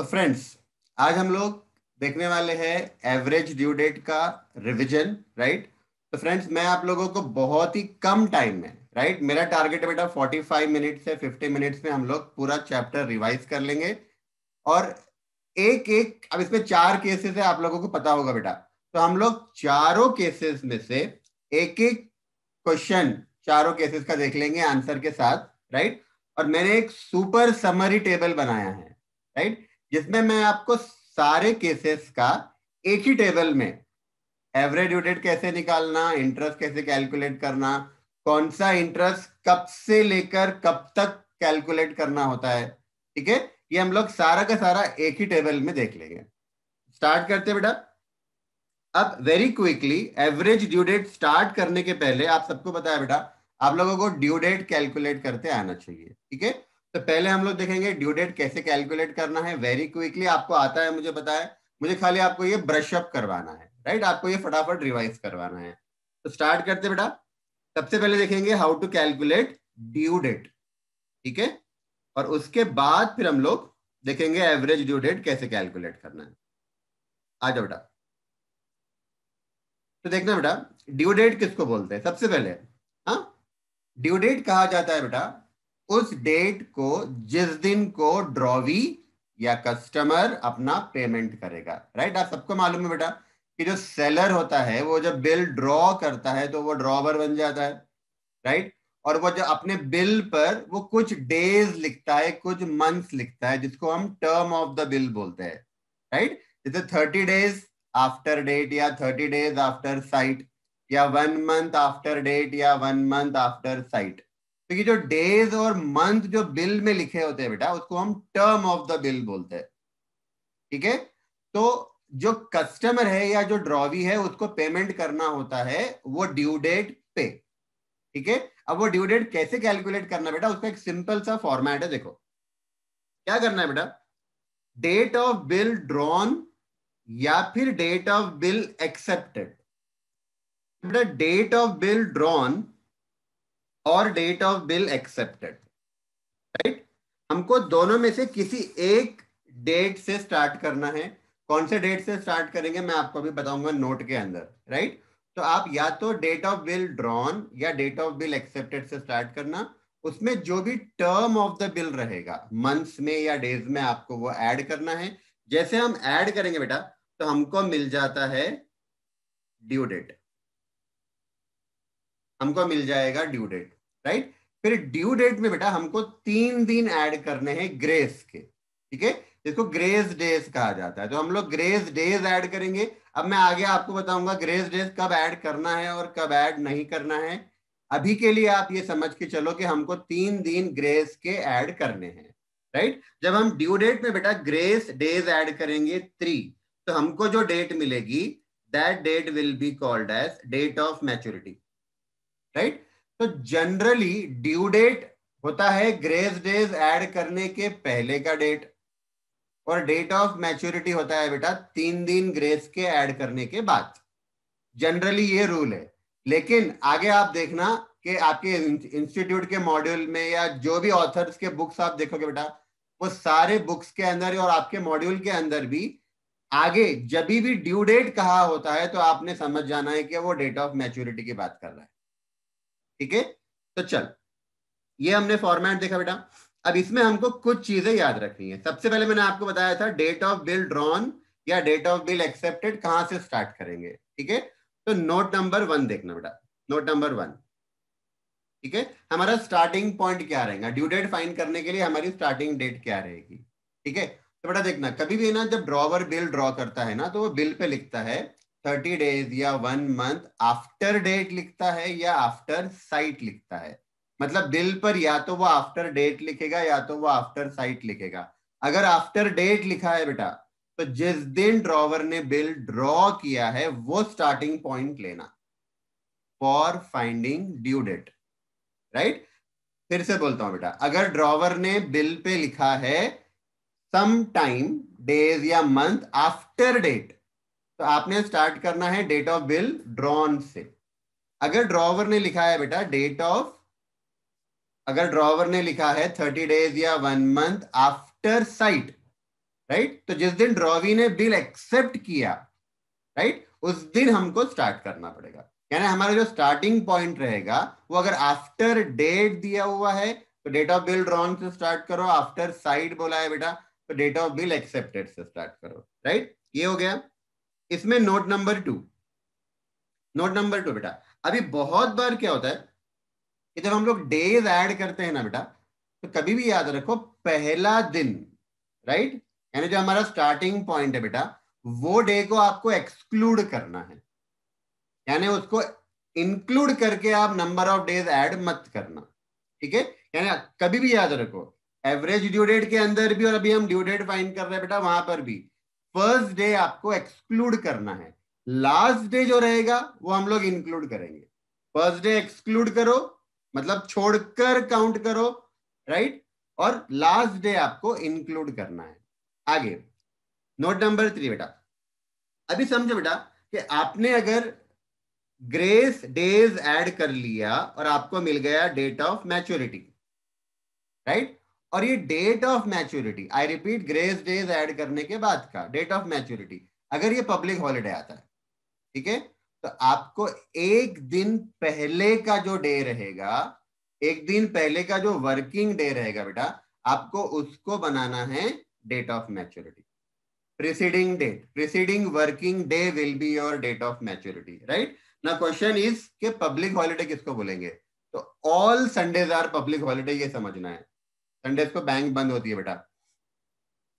तो फ्रेंड्स, आज हम लोग देखने वाले हैं एवरेज ड्यू डेट का रिवीजन, राइट। तो फ्रेंड्स, मैं आप लोगों को बहुत ही कम टाइम में, राइट, मेरा टारगेट है बेटा 45 मिनट से 50 मिनट्स में हम लोग पूरा चैप्टर रिवाइज कर लेंगे। और एक एक, अब इसमें 4 केसेस है, आप लोगों को पता होगा बेटा। तो हम लोग चारों केसेस में से एक एक क्वेश्चन चारों केसेस का देख लेंगे आंसर के साथ, राइट। और मैंने एक सुपर समरी टेबल बनाया है, राइट, जिसमें मैं आपको सारे केसेस का एक ही टेबल में एवरेज ड्यू डेट कैसे निकालना, इंटरेस्ट कैसे कैलकुलेट करना, कौन सा इंटरेस्ट कब से लेकर कब तक कैलकुलेट करना होता है, ठीक है, ये हम लोग सारा का सारा एक ही टेबल में देख लेंगे। स्टार्ट करते हैं बेटा। अब very quickly, average due date start करने के पहले आप सबको पता है बेटा, आप लोगों को ड्यू डेट कैलकुलेट करते आना चाहिए, ठीक है। तो पहले हम लोग देखेंगे ड्यू डेट कैसे कैलकुलेट करना है। वेरी क्विकली आपको आता है, मुझे पता है, मुझे खाली आपको ये ब्रश अप करवाना है, राइट, आपको ये फटाफट रिवाइज करवाना है। तो स्टार्ट करते बेटा। सबसे पहले देखेंगे how to calculate due date, ठीक है। और उसके बाद फिर हम लोग देखेंगे एवरेज ड्यू डेट कैसे कैलकुलेट करना है। आ जाओ बेटा। तो देखना बेटा, ड्यू डेट किसको बोलते हैं सबसे पहले। हाँ, ड्यू डेट कहा जाता है बेटा उस डेट को जिस दिन को ड्रॉवी या कस्टमर अपना पेमेंट करेगा, राइट। आप सबको मालूम है बेटा कि जो सेलर होता है वो जब बिल ड्रॉ करता है तो वो ड्रॉवर बन जाता है, राइट। और वो जो अपने बिल पर वो कुछ डेज लिखता है, कुछ मंथ्स लिखता है, जिसको हम टर्म ऑफ द बिल बोलते हैं, राइट। जैसे 30 डेज आफ्टर डेट, या 30 डेज आफ्टर साइट, या 1 मंथ आफ्टर डेट, या 1 मंथ आफ्टर साइट। तो ये जो डेज और मंथ जो बिल में लिखे होते हैं बेटा, उसको हम टर्म ऑफ द बिल बोलते हैं, ठीक है। तो जो कस्टमर है या जो ड्रॉवी है उसको पेमेंट करना होता है वो ड्यू डेट पे, ठीक है। अब वो ड्यू डेट कैसे कैलकुलेट करना बेटा, उसका एक सिंपल सा फॉर्मेट है। देखो क्या करना है बेटा, डेट ऑफ बिल ड्रॉन या फिर डेट ऑफ बिल एक्सेप्टेड। बेटा डेट ऑफ बिल ड्रॉन और date of bill accepted, right, हमको दोनों में से किसी एक डेट से स्टार्ट करना है। कौन से डेट से स्टार्ट करेंगे मैं आपको अभी बताऊंगा नोट के अंदर, राइट। तो आप या तो डेट ऑफ बिल ड्रॉन या डेट ऑफ बिल एक्सेप्टेड से स्टार्ट करना। उसमें जो भी टर्म ऑफ द बिल रहेगा, मंथ्स में या डेज में, आपको वो ऐड करना है। जैसे हम ऐड करेंगे बेटा तो हमको मिल जाता है ड्यू डेट, हमको मिल जाएगा ड्यू डेट, राइट। फिर ड्यू डेट में बेटा हमको 3 दिन ऐड करने हैं ग्रेस के, ठीक है, जिसको ग्रेस डेज कहा जाता है। तो हम लोग ग्रेस डेज ऐड करेंगे। अब मैं आगे आपको बताऊंगा ग्रेस डेज कब ऐड करना है और कब ऐड नहीं करना है। अभी के लिए आप ये समझ के चलो कि हमको 3 दिन ग्रेस के ऐड करने हैं, राइट। जब हम ड्यू डेट में बेटा ग्रेस डेज ऐड करेंगे 3, तो हमको जो डेट मिलेगी that date will be called as date of maturity, right. तो जनरली ड्यू डेट होता है ग्रेस डेज ऐड करने के पहले का डेट, और डेट ऑफ मैच्योरिटी होता है बेटा 3 दिन ग्रेस के ऐड करने के बाद। जनरली ये रूल है। लेकिन आगे आप देखना कि आपके इंस्टीट्यूट के मॉड्यूल में या जो भी ऑथर्स के बुक्स आप देखोगे बेटा, वो सारे बुक्स के अंदर और आपके मॉड्यूल के अंदर भी आगे जब भी ड्यू डेट कहा होता है तो आपने समझ जाना है कि वो डेट ऑफ मैच्योरिटी की बात कर रहा है, ठीक है। तो चल, ये हमने फॉर्मेट देखा बेटा। अब इसमें हमको कुछ चीजें याद रखनी है। सबसे पहले मैंने आपको बताया था डेट ऑफ बिल ड्रॉन या डेट ऑफ बिल एक्सेप्टेड कहां से स्टार्ट करेंगे, ठीक है। तो नोट नंबर 1 देखना बेटा, नोट नंबर 1, ठीक है। हमारा स्टार्टिंग पॉइंट क्या रहेगा ड्यू डेट फाइंड करने के लिए, हमारी स्टार्टिंग डेट क्या रहेगी, ठीक है। तो बेटा देखना, कभी भी ना जब ड्रॉवर बिल ड्रॉ करता है ना तो वो बिल पे लिखता है 30 डेज या 1 मंथ आफ्टर डेट लिखता है या आफ्टर साइट लिखता है। मतलब बिल पर या तो वो आफ्टर डेट लिखेगा या तो वो आफ्टर साइट लिखेगा। अगर आफ्टर डेट लिखा है बेटा तो जिस दिन ड्रॉवर ने बिल ड्रॉ किया है वो स्टार्टिंग पॉइंट लेना for finding due date, right. फिर से बोलता हूं बेटा, अगर ड्रॉवर ने बिल पे लिखा है सम टाइम डेज या मंथ आफ्टर डेट, तो आपने स्टार्ट करना है डेट ऑफ बिल ड्रॉन से। अगर ड्रॉवर ने लिखा है बेटा डेट ऑफ, अगर ड्रॉवर ने लिखा है 30 डेज या 1 मंथ आफ्टर साइट, राइट। तो जिस दिन ड्रॉवी ने बिल एक्सेप्ट किया, राइट, उस दिन हमको स्टार्ट करना पड़ेगा। यानी हमारा जो स्टार्टिंग पॉइंट रहेगा वो अगर आफ्टर डेट दिया हुआ है तो डेट ऑफ बिल ड्रॉन से स्टार्ट करो, आफ्टर साइड बोला है बेटा तो डेट ऑफ बिल एक्सेप्टेड से स्टार्ट करो, राइट। ये हो गया। इसमें नोट नंबर 2, नोट नंबर 2 बेटा, अभी बहुत बार क्या होता है कि जब हम लोग डेज ऐड करते हैं ना बेटा, तो कभी भी याद रखो पहला दिन, राइट, यानी जो हमारा स्टार्टिंग पॉइंट है बेटा, वो डे को आपको एक्सक्लूड करना है, यानी उसको इंक्लूड करके आप नंबर ऑफ डेज ऐड मत करना, ठीक है। यानी कभी भी याद रखो एवरेज ड्यू डेट के अंदर भी, और अभी हम ड्यू डेट फाइंड कर रहे हैं बेटा, वहां पर भी फर्स्ट डे आपको एक्सक्लूड करना है, लास्ट डे जो रहेगा वो हम लोग इंक्लूड करेंगे। फर्स्ट डे एक्सक्लूड करो मतलब छोड़कर काउंट करो, राइट, और लास्ट डे आपको इंक्लूड करना है। आगे नोट नंबर 3 बेटा, अभी समझो बेटा कि आपने अगर ग्रेस डेज ऐड कर लिया और आपको मिल गया डेट ऑफ मैच्योरिटी, राइट, और ये date of maturity, I repeat, grace days add करने के बाद का डेट ऑफ मैच्योरिटी अगर ये पब्लिक हॉलिडे आता है, ठीक है, तो आपको एक दिन पहले का जो डे रहेगा, एक दिन पहले का जो वर्किंग डे रहेगा बेटा, आपको उसको बनाना है date of maturity. preceding date, preceding working day will be your date of maturity, right? Now question is कि public holiday किसको बोलेंगे? तो all Sundays are public holiday, ये समझना है। Sundays को बैंक बंद होती है बेटा।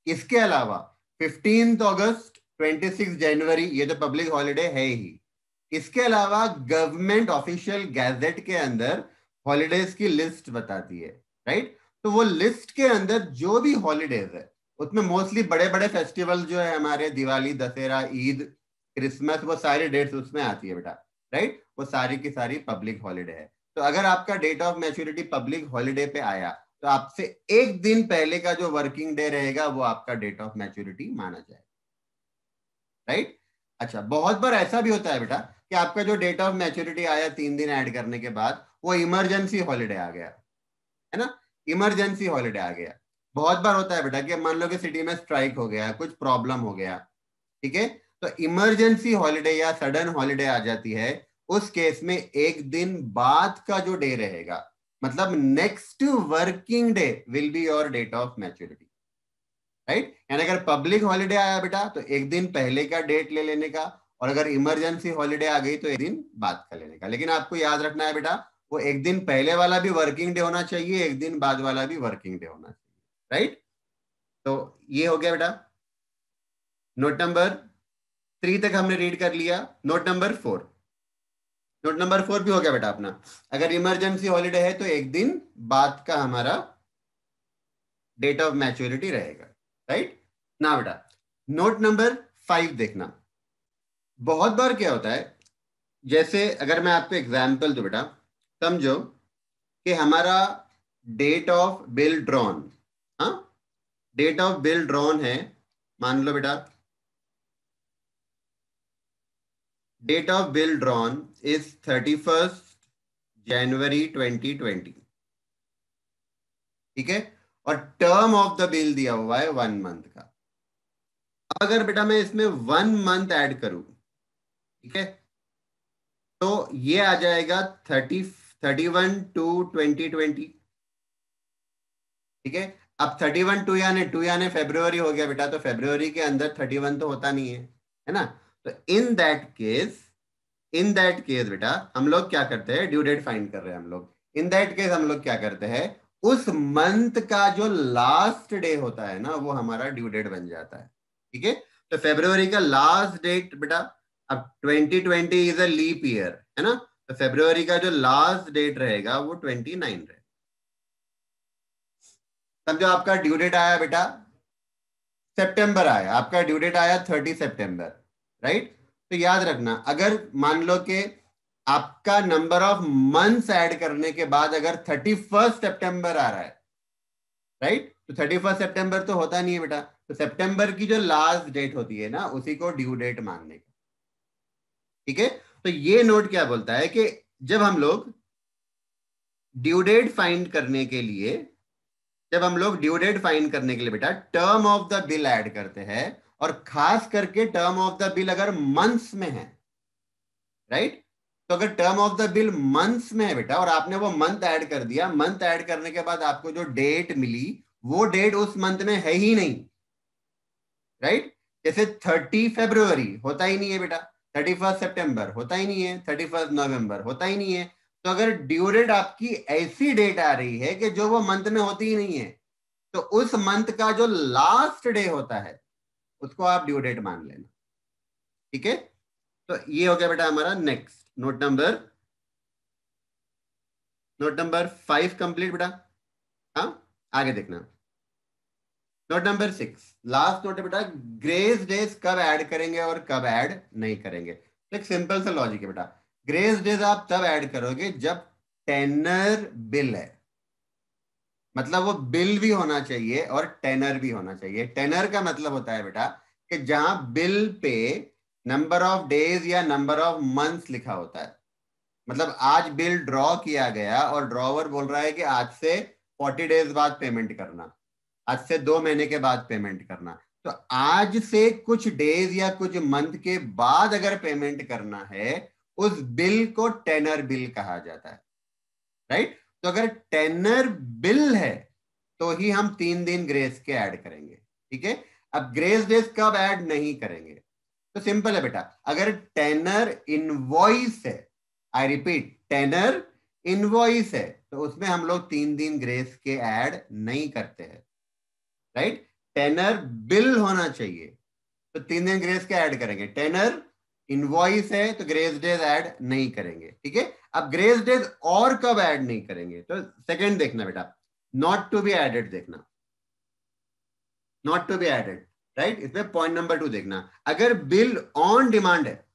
इसके अलावा 15 अगस्त, 26 जनवरी ये तो पब्लिक हॉलिडे है ही। इसके अलावा गवर्नमेंट ऑफिशियल गैजेट के अंदर हॉलिडेज की लिस्ट बताती है, राइट। तो वो लिस्ट के अंदर जो भी हॉलिडेज है उसमें मोस्टली बड़े बड़े फेस्टिवल जो है हमारे, दिवाली, दशहरा, ईद, क्रिसमस, वो सारी डेट्स उसमें आती है बेटा, राइट, वो सारी की सारी पब्लिक हॉलिडे है। तो अगर आपका date of maturity public holiday पे आया तो आपसे एक दिन पहले का जो वर्किंग डे रहेगा वो आपका डेट ऑफ मैच्योरिटी माना जाएगा, राइट। अच्छा, बहुत बार ऐसा भी होता है बेटा कि आपका जो डेट ऑफ मैच्योरिटी आया 3 दिन ऐड करने के बाद वो इमरजेंसी हॉलिडे आ गया, है ना, इमरजेंसी हॉलिडे आ गया। बहुत बार होता है बेटा कि मान लो कि सिटी में स्ट्राइक हो गया, कुछ प्रॉब्लम हो गया, ठीक है, तो इमरजेंसी हॉलिडे या सडन हॉलिडे आ जाती है। उस केस में एक दिन बाद का जो डे रहेगा, मतलब next working day will be your date of maturity, right. यानी अगर पब्लिक हॉलिडे आया बेटा तो एक दिन पहले का डेट ले लेने का, और अगर इमरजेंसी हॉलिडे आ गई तो एक दिन बाद का लेने का। लेकिन आपको याद रखना है बेटा वो एक दिन पहले वाला भी वर्किंग डे होना चाहिए, एक दिन बाद वाला भी वर्किंग डे होना चाहिए, राइट। तो ये हो गया बेटा। नोट नंबर 3 तक हमने रीड कर लिया। नोट नंबर 4, नोट नंबर 4 भी हो गया बेटा अपना। अगर इमरजेंसी हॉलिडे है तो एक दिन बाद का हमारा डेट ऑफ मैच्योरिटी रहेगा, राइट ना बेटा। नोट नंबर 5 देखना, बहुत बार क्या होता है, जैसे अगर मैं आपको एग्जाम्पल दूं बेटा, समझो कि हमारा डेट ऑफ बिल ड्रॉन, हाँ, डेट ऑफ बिल ड्रॉन है, मान लो बेटा date of bill drawn is 31 January 2020, ठीक है, और टर्म ऑफ द बिल दिया हुआ है 1 मंथ का। अगर बेटा मैं इसमें 1 मंथ ऐड करूं, ठीक है, तो ये आ जाएगा 31/2/2020, ठीक है। अब 31/2 यानी फेब्रुवरी हो गया बेटा, तो फेब्रुवरी के अंदर 31 तो होता नहीं है ना। तो इन दैट केस बेटा हम लोग क्या करते हैं, ड्यू डेट फाइंड कर रहे हैं हम लोग। इन दैट केस हम लोग क्या करते हैं, उस मंथ का जो लास्ट डे होता है ना वो हमारा ड्यू डेट बन जाता है, ठीक है। तो फेब्रुवरी का लास्ट डेट बेटा, अब 2020 इज अ लीप ईयर, है ना, तो फेब्रुवरी का जो लास्ट डेट रहेगा वो 29 रहेगा। तब जो आपका ड्यू डेट आया बेटा सितंबर आया, आपका ड्यू डेट आया 30 सितंबर, राइट। तो याद रखना अगर मान लो कि आपका नंबर ऑफ मंथ्स ऐड करने के बाद अगर 31 सितंबर आ रहा है, राइट, तो 31 सितंबर तो होता नहीं है बेटा, तो सितंबर की जो लास्ट डेट होती है ना उसी को ड्यू डेट मानने का, ठीक है। तो ये नोट क्या बोलता है कि जब हम लोग ड्यू डेट फाइंड करने के लिए, जब हम लोग ड्यू डेट फाइंड करने के लिए बेटा term of the bill add करते हैं, और खास करके टर्म ऑफ द बिल अगर मंथ्स में है, राइट? तो अगर term of the bill months में है बेटा और आपने वो मंथ ऐड कर दिया, मंथ ऐड करने के बाद आपको जो डेट मिली वो डेट उस मंथ में है ही नहीं, राइट? जैसे 30 फरवरी होता ही नहीं है बेटा, 31 सितंबर होता ही नहीं है, 31 नवंबर होता ही नहीं है। तो अगर ड्यू डेट आपकी ऐसी डेट आ रही है कि जो वो मंथ में होती ही नहीं है, तो उस मंथ का जो लास्ट डे होता है उसको आप ड्यू डेट मान लेना, ठीक है? तो ये हो गया बेटा हमारा नेक्स्ट नोट नंबर 5 कंप्लीट बेटा। हाँ, आगे देखना। नोट नंबर 6 लास्ट नोट है बेटा, ग्रेस डेज कब ऐड करेंगे और कब ऐड नहीं करेंगे। तो एक सिंपल सा लॉजिक है बेटा, ग्रेस डेज आप तब ऐड करोगे जब टेनर बिल है, मतलब वो बिल भी होना चाहिए और टेनर भी होना चाहिए। टेनर का मतलब होता है बेटा कि जहां bill pay number of days या नंबर ऑफ मंथ्स लिखा होता है, मतलब आज बिल ड्रॉ किया गया और ड्रॉवर बोल रहा है कि आज से 40 डेज बाद पेमेंट करना, आज से 2 महीने के बाद पेमेंट करना। तो आज से कुछ डेज या कुछ मंथ के बाद अगर पेमेंट करना है, उस बिल को टेनर बिल कहा जाता है, राइट? तो अगर टेनर बिल है तो ही हम 3 दिन ग्रेस के ऐड करेंगे, ठीक है? अब ग्रेस डेज कब ऐड नहीं करेंगे? तो सिंपल है बेटा, अगर टेनर इनवॉइस है, आई रिपीट टेनर इनवॉइस है, तो उसमें हम लोग 3 दिन ग्रेस के ऐड नहीं करते हैं, राइट? टेनर बिल होना चाहिए तो 3 दिन ग्रेस के ऐड करेंगे। टेनर इनवॉइस है तो ग्रेस डेज ऐड नहीं करेंगे, ठीक है? अब ग्रेस डेज और कब ऐड नहीं करेंगे, तो सेकंड देखना बेटा, नॉट टू बी एडेड देखना, not to be added, right? इसमें पॉइंट नंबर 2 देखना, अगर बिल ऑन डिमांड है,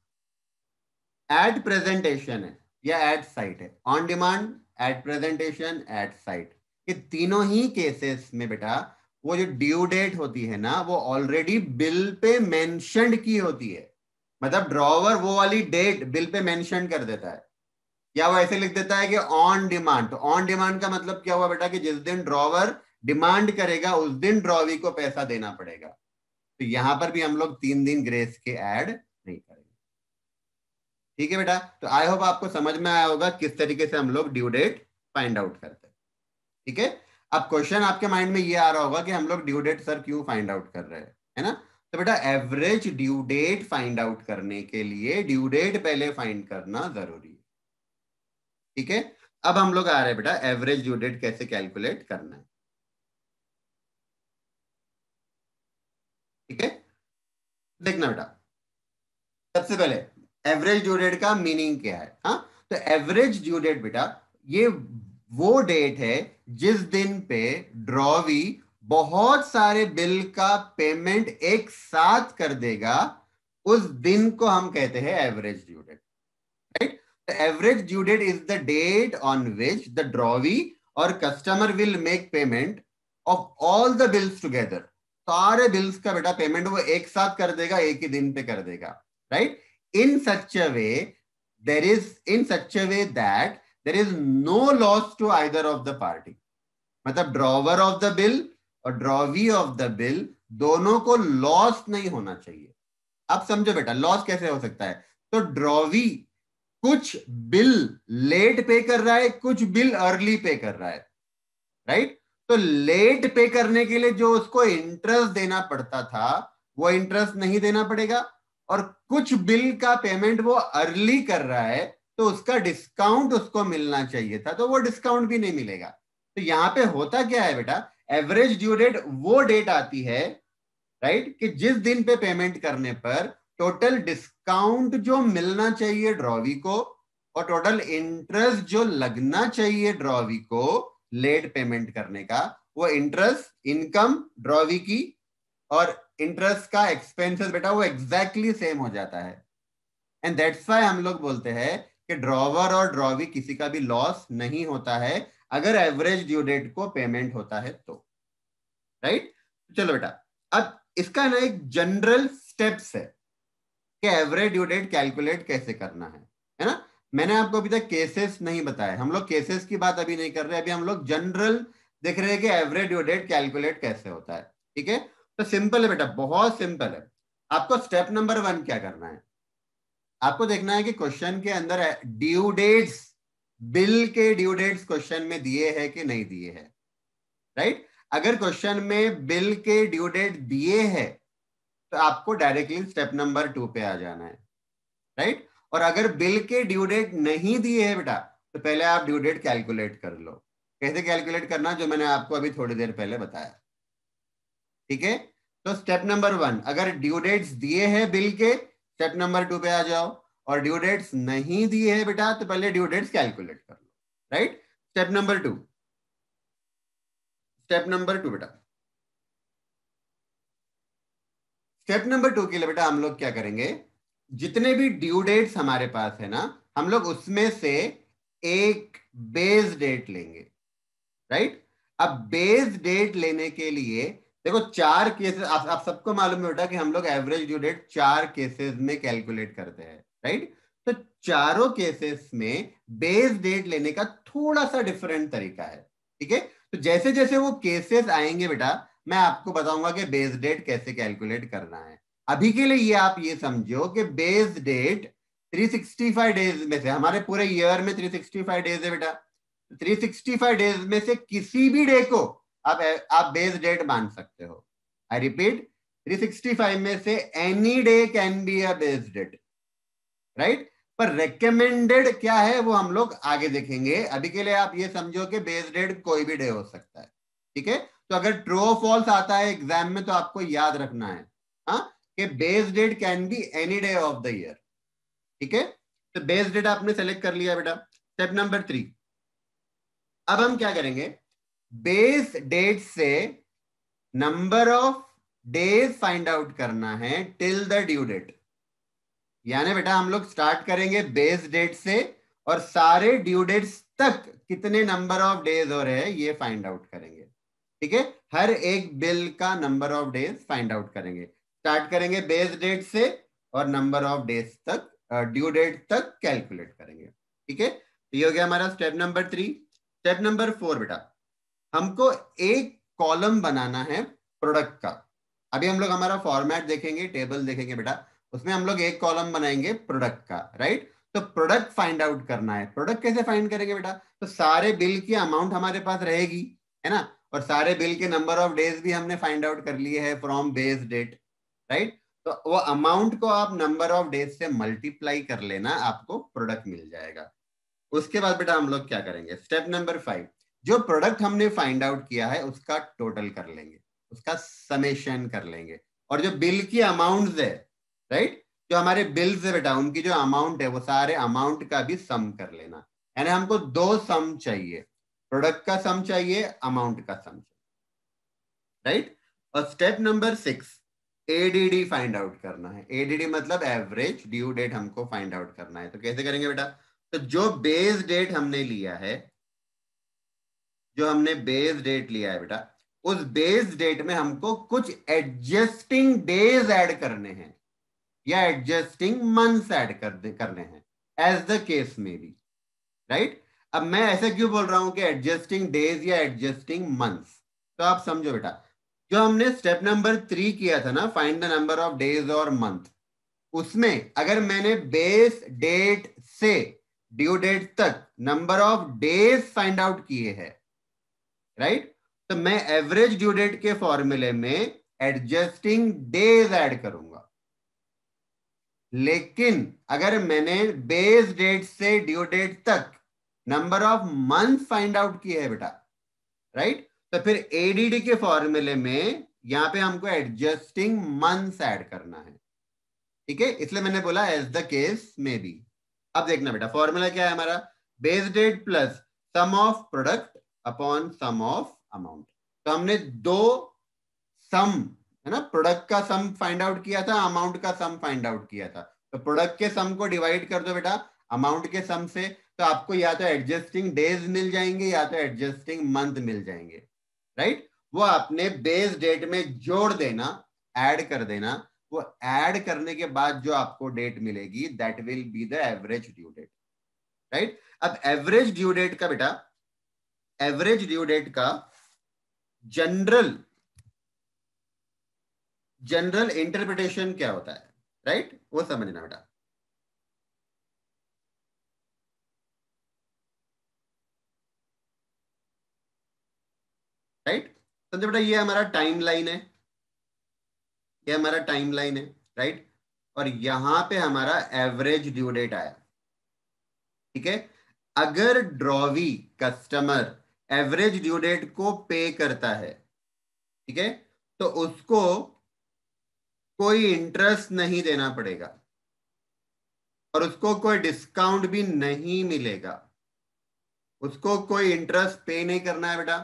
एट प्रेजेंटेशन है या एट साइट है, on demand, at presentation, at sight, ये तीनों ही केसेस में बेटा वो जो ड्यू डेट होती है ना वो ऑलरेडी बिल पे मेंशन्ड की होती है, मतलब ड्रॉवर वो वाली डेट बिल पे मेंशन कर देता है, या वो ऐसे लिख देता है कि ऑन डिमांड। तो ऑन डिमांड का मतलब क्या हुआ बेटा कि जिस दिन ड्रॉवर डिमांड करेगा उस दिन ड्रॉवी को पैसा देना पड़ेगा। तो यहां पर भी हम लोग 3 दिन ग्रेस के ऐड नहीं करेंगे, ठीक है बेटा? तो आई होप आपको समझ में आया होगा किस तरीके से हम लोग ड्यू डेट फाइंड आउट करते हैं, ठीक है? अब क्वेश्चन आपके माइंड में ये आ रहा होगा कि हम लोग ड्यू डेट सर क्यों फाइंड आउट कर रहे हैं, है ना? तो बेटा average due date find out करने के लिए ड्यू डेट पहले फाइंड करना जरूरी है, ठीक है? अब हम लोग आ रहे हैं बेटा एवरेज ड्यू डेट कैसे कैलकुलेट करना है, ठीक है? देखना बेटा, सबसे पहले एवरेज ड्यू डेट का मीनिंग क्या है? हाँ, तो एवरेज ड्यू डेट बेटा ये वो डेट है जिस दिन पे ड्रॉवी बहुत सारे बिल का पेमेंट एक साथ कर देगा, उस दिन को हम कहते हैं average due date, right? The average due date is the date on which the drawee or customer will make payment of all the bills together. सारे बिल्स का बेटा पेमेंट वो एक साथ कर देगा, एक ही दिन पे कर देगा, right? In such a way that there is no loss to either of the party, मतलब ड्रॉवर ऑफ द बिल और ड्रॉवी ऑफ द बिल दोनों को लॉस नहीं होना चाहिए। अब समझो बेटा लॉस कैसे हो सकता है, तो ड्रॉवी कुछ बिल लेट पे कर रहा है, कुछ बिल अर्ली पे कर रहा है, राइट? तो लेट पे करने के लिए जो उसको इंटरेस्ट देना पड़ता था वो इंटरेस्ट नहीं देना पड़ेगा, और कुछ बिल का पेमेंट वो अर्ली कर रहा है तो उसका डिस्काउंट उसको मिलना चाहिए था, तो वो डिस्काउंट भी नहीं मिलेगा। तो यहां पे होता क्या है बेटा, एवरेज ड्यू डेट वो डेट आती है, राइट, कि जिस दिन पे पेमेंट करने पर टोटल डिस्काउंट जो मिलना चाहिए ड्रॉवी को और टोटल इंटरेस्ट जो लगना चाहिए ड्रॉवी को लेट पेमेंट करने का, वो इंटरेस्ट इनकम ड्रॉवी की और इंटरेस्ट का एक्सपेंसेस बेटा वो एग्जैक्टली सेम हो जाता है। एंड दैट्स व्हाई हम लोग बोलते हैं कि ड्रॉवर और ड्रॉवी किसी का भी लॉस नहीं होता है अगर एवरेज ड्यू डेट को पेमेंट होता है तो, राइट? चलो बेटा, अब इसका ना एक जनरल स्टेप्स है कि एवरेज ड्यू डेट कैलकुलेट कैसे करना है ना? मैंने आपको अभी तक केसेस नहीं बताए, हम लोग केसेस की बात अभी नहीं कर रहे, अभी हम लोग जनरल देख रहे हैं कि एवरेज ड्यू डेट कैलकुलेट कैसे होता है। ठीक है, तो सिंपल है बेटा, बहुत सिंपल है। आपको स्टेप नंबर 1 क्या करना है, आपको देखना है कि क्वेश्चन के अंदर ड्यू डेट्स, बिल के ड्यू डेट्स क्वेश्चन में दिए हैं कि नहीं दिए हैं, राइट। अगर क्वेश्चन में बिल के ड्यू डेट दिए हैं तो आपको डायरेक्टली स्टेप नंबर 2 पे आ जाना है, राइट। और अगर बिल के ड्यू डेट नहीं दिए है बेटा, तो पहले आप ड्यू डेट कैलकुलेट कर लो। कैसे कैलकुलेट करना, जो मैंने आपको अभी थोड़ी देर पहले बताया। ठीक है, तो स्टेप नंबर 1, अगर ड्यू डेट्स दिए हैं बिल के, स्टेप नंबर 2 पे आ जाओ। और ड्यू डेट्स नहीं दिए हैं बेटा, तो पहले ड्यू डेट्स कैलकुलेट कर लो, right. Step number 2, step number 2 बेटा, स्टेप नंबर 2 के लिए बेटा हम लोग क्या करेंगे, जितने भी ड्यू डेट्स हमारे पास है ना, हम लोग उसमें से एक बेस डेट लेंगे, राइट। अब बेस डेट लेने के लिए देखो, 4 केसेस, आप सबको मालूम है बेटा कि हम लोग एवरेज ड्यू डेट 4 केसेस में कैलकुलेट करते हैं, राइट। तो चारों केसेस में बेस डेट लेने का थोड़ा सा डिफरेंट तरीका है। ठीक है, तो जैसे जैसे वो केसेस आएंगे बेटा, मैं आपको बताऊंगा कि बेस डेट कैसे कैलकुलेट करना है। अभी के लिए ये आप ये समझो कि बेस डेट 365 डेज में से, हमारे पूरे ईयर में 365 डेज है बेटा, 365 डेज में से किसी भी डे को आप बेस डेट मान सकते हो। आई रिपीट, 365 में से any day can be a base date, right. पर रेकमेंडेड क्या है वो हम लोग आगे देखेंगे। अभी के लिए आप ये समझो कि बेस डेट कोई भी डे हो सकता है। ठीक है, तो अगर ट्रू फॉल्स आता है एग्जाम में तो आपको याद रखना है, हाँ, कि base date can be any day of the year. ठीक है, तो बेस डेट आपने सेलेक्ट कर लिया बेटा। स्टेप नंबर 3, अब हम क्या करेंगे, बेस डेट से number of days find out करना है टिल द ड्यू डेट। यानी बेटा हम लोग स्टार्ट करेंगे बेस डेट से, और सारे ड्यू डेट्स तक कितने नंबर ऑफ डेज हो रहे हैं ये फाइंड आउट करेंगे। ठीक है, हर एक बिल का number of days find out करेंगे। स्टार्ट करेंगे बेस डेट से और नंबर ऑफ डेज तक, ड्यू डेट तक कैलकुलेट करेंगे। ठीक है, तो ये हो गया हमारा स्टेप नंबर 3। स्टेप नंबर 4 बेटा, हमको एक कॉलम बनाना है प्रोडक्ट का। अभी हम लोग हमारा फॉर्मेट देखेंगे, टेबल देखेंगे बेटा, उसमें हम लोग एक कॉलम बनाएंगे प्रोडक्ट का, राइट। तो प्रोडक्ट फाइंड आउट करना है। प्रोडक्ट कैसे फाइंड करेंगे बेटा, तो सारे बिल की अमाउंट हमारे पास रहेगी, है ना, और सारे बिल के नंबर ऑफ डेज भी हमने फाइंड आउट कर लिए हैं फ्रॉम बेस डेट, राइट। तो वो अमाउंट को आप नंबर ऑफ डेज से मल्टीप्लाई कर लेना, आपको प्रोडक्ट मिल जाएगा। उसके बाद बेटा हम लोग क्या करेंगे, स्टेप नंबर 5, जो प्रोडक्ट हमने फाइंड आउट किया है उसका टोटल कर लेंगे, उसका समेशन कर लेंगे। और जो बिल की अमाउंट है, राइट, जो हमारे बिल्स है बेटा उनकी जो अमाउंट है वो सारे अमाउंट का भी सम कर लेना। यानी हमको 2 सम चाहिए, प्रोडक्ट का सम चाहिए, अमाउंट का सम चाहिए, राइट। और step number 6, ADD find out करना है। एडीडी मतलब एवरेज ड्यू डेट हमको फाइंड आउट करना है। तो कैसे करेंगे बेटा, तो जो बेस डेट हमने लिया है, जो हमने बेस डेट लिया है बेटा, उस बेस डेट में हमको कुछ एडजस्टिंग डेज ऐड करने हैं या एडजस्टिंग मंथ्स ऐड करने हैं, एज द केस में भी, राइट। अब मैं ऐसा क्यों बोल रहा हूं कि एडजस्टिंग डेज या एडजस्टिंग मंथ्स, तो आप समझो बेटा, जो हमने स्टेप नंबर 3 किया था ना, find the number of days और मंथ, उसमें अगर मैंने बेस डेट से ड्यू डेट तक number of days find out किए हैं, राइट, तो मैं एवरेज ड्यू डेट के फॉर्मूले में एडजस्टिंग डेज ऐड करूंगा। लेकिन अगर मैंने बेस डेट से ड्यू डेट तक number of month find out किए है बेटा, राइट, तो फिर एडीडी के फॉर्मूले में यहां पे हमको एडजस्टिंग मंथ्स ऐड करना है। ठीक है, इसलिए मैंने बोला एज द केस में भी। अब देखना बेटा, फॉर्मूला क्या है हमारा, base date plus sum of product upon sum of amount. तो हमने 2 सम, है ना, प्रोडक्ट का सम फाइंड आउट किया था, अमाउंट का सम फाइंड आउट किया था। तो प्रोडक्ट के सम को डिवाइड कर दो बेटा अमाउंट के सम से, तो आपको या तो एडजस्टिंग डेज मिल जाएंगे या तो एडजस्टिंग मंथ मिल जाएंगे, राइट। वो आपने बेस डेट में जोड़ देना, ऐड कर देना। वो ऐड करने के बाद जो आपको डेट मिलेगी that will be the average due date, right. अब एवरेज ड्यू डेट का बेटा, एवरेज ड्यू डेट का जनरल जनरल इंटरप्रिटेशन क्या होता है, राइट, वो समझना बेटा। राइट, समझे बेटा, ये हमारा टाइम लाइन है, ये हमारा टाइम लाइन है, राइट। और यहां पे हमारा एवरेज ड्यू डेट आया, ठीक है। अगर drawee customer average due date को पे करता है, ठीक है, तो उसको कोई इंटरेस्ट नहीं देना पड़ेगा और उसको कोई डिस्काउंट भी नहीं मिलेगा। उसको कोई इंटरेस्ट पे नहीं करना है बेटा,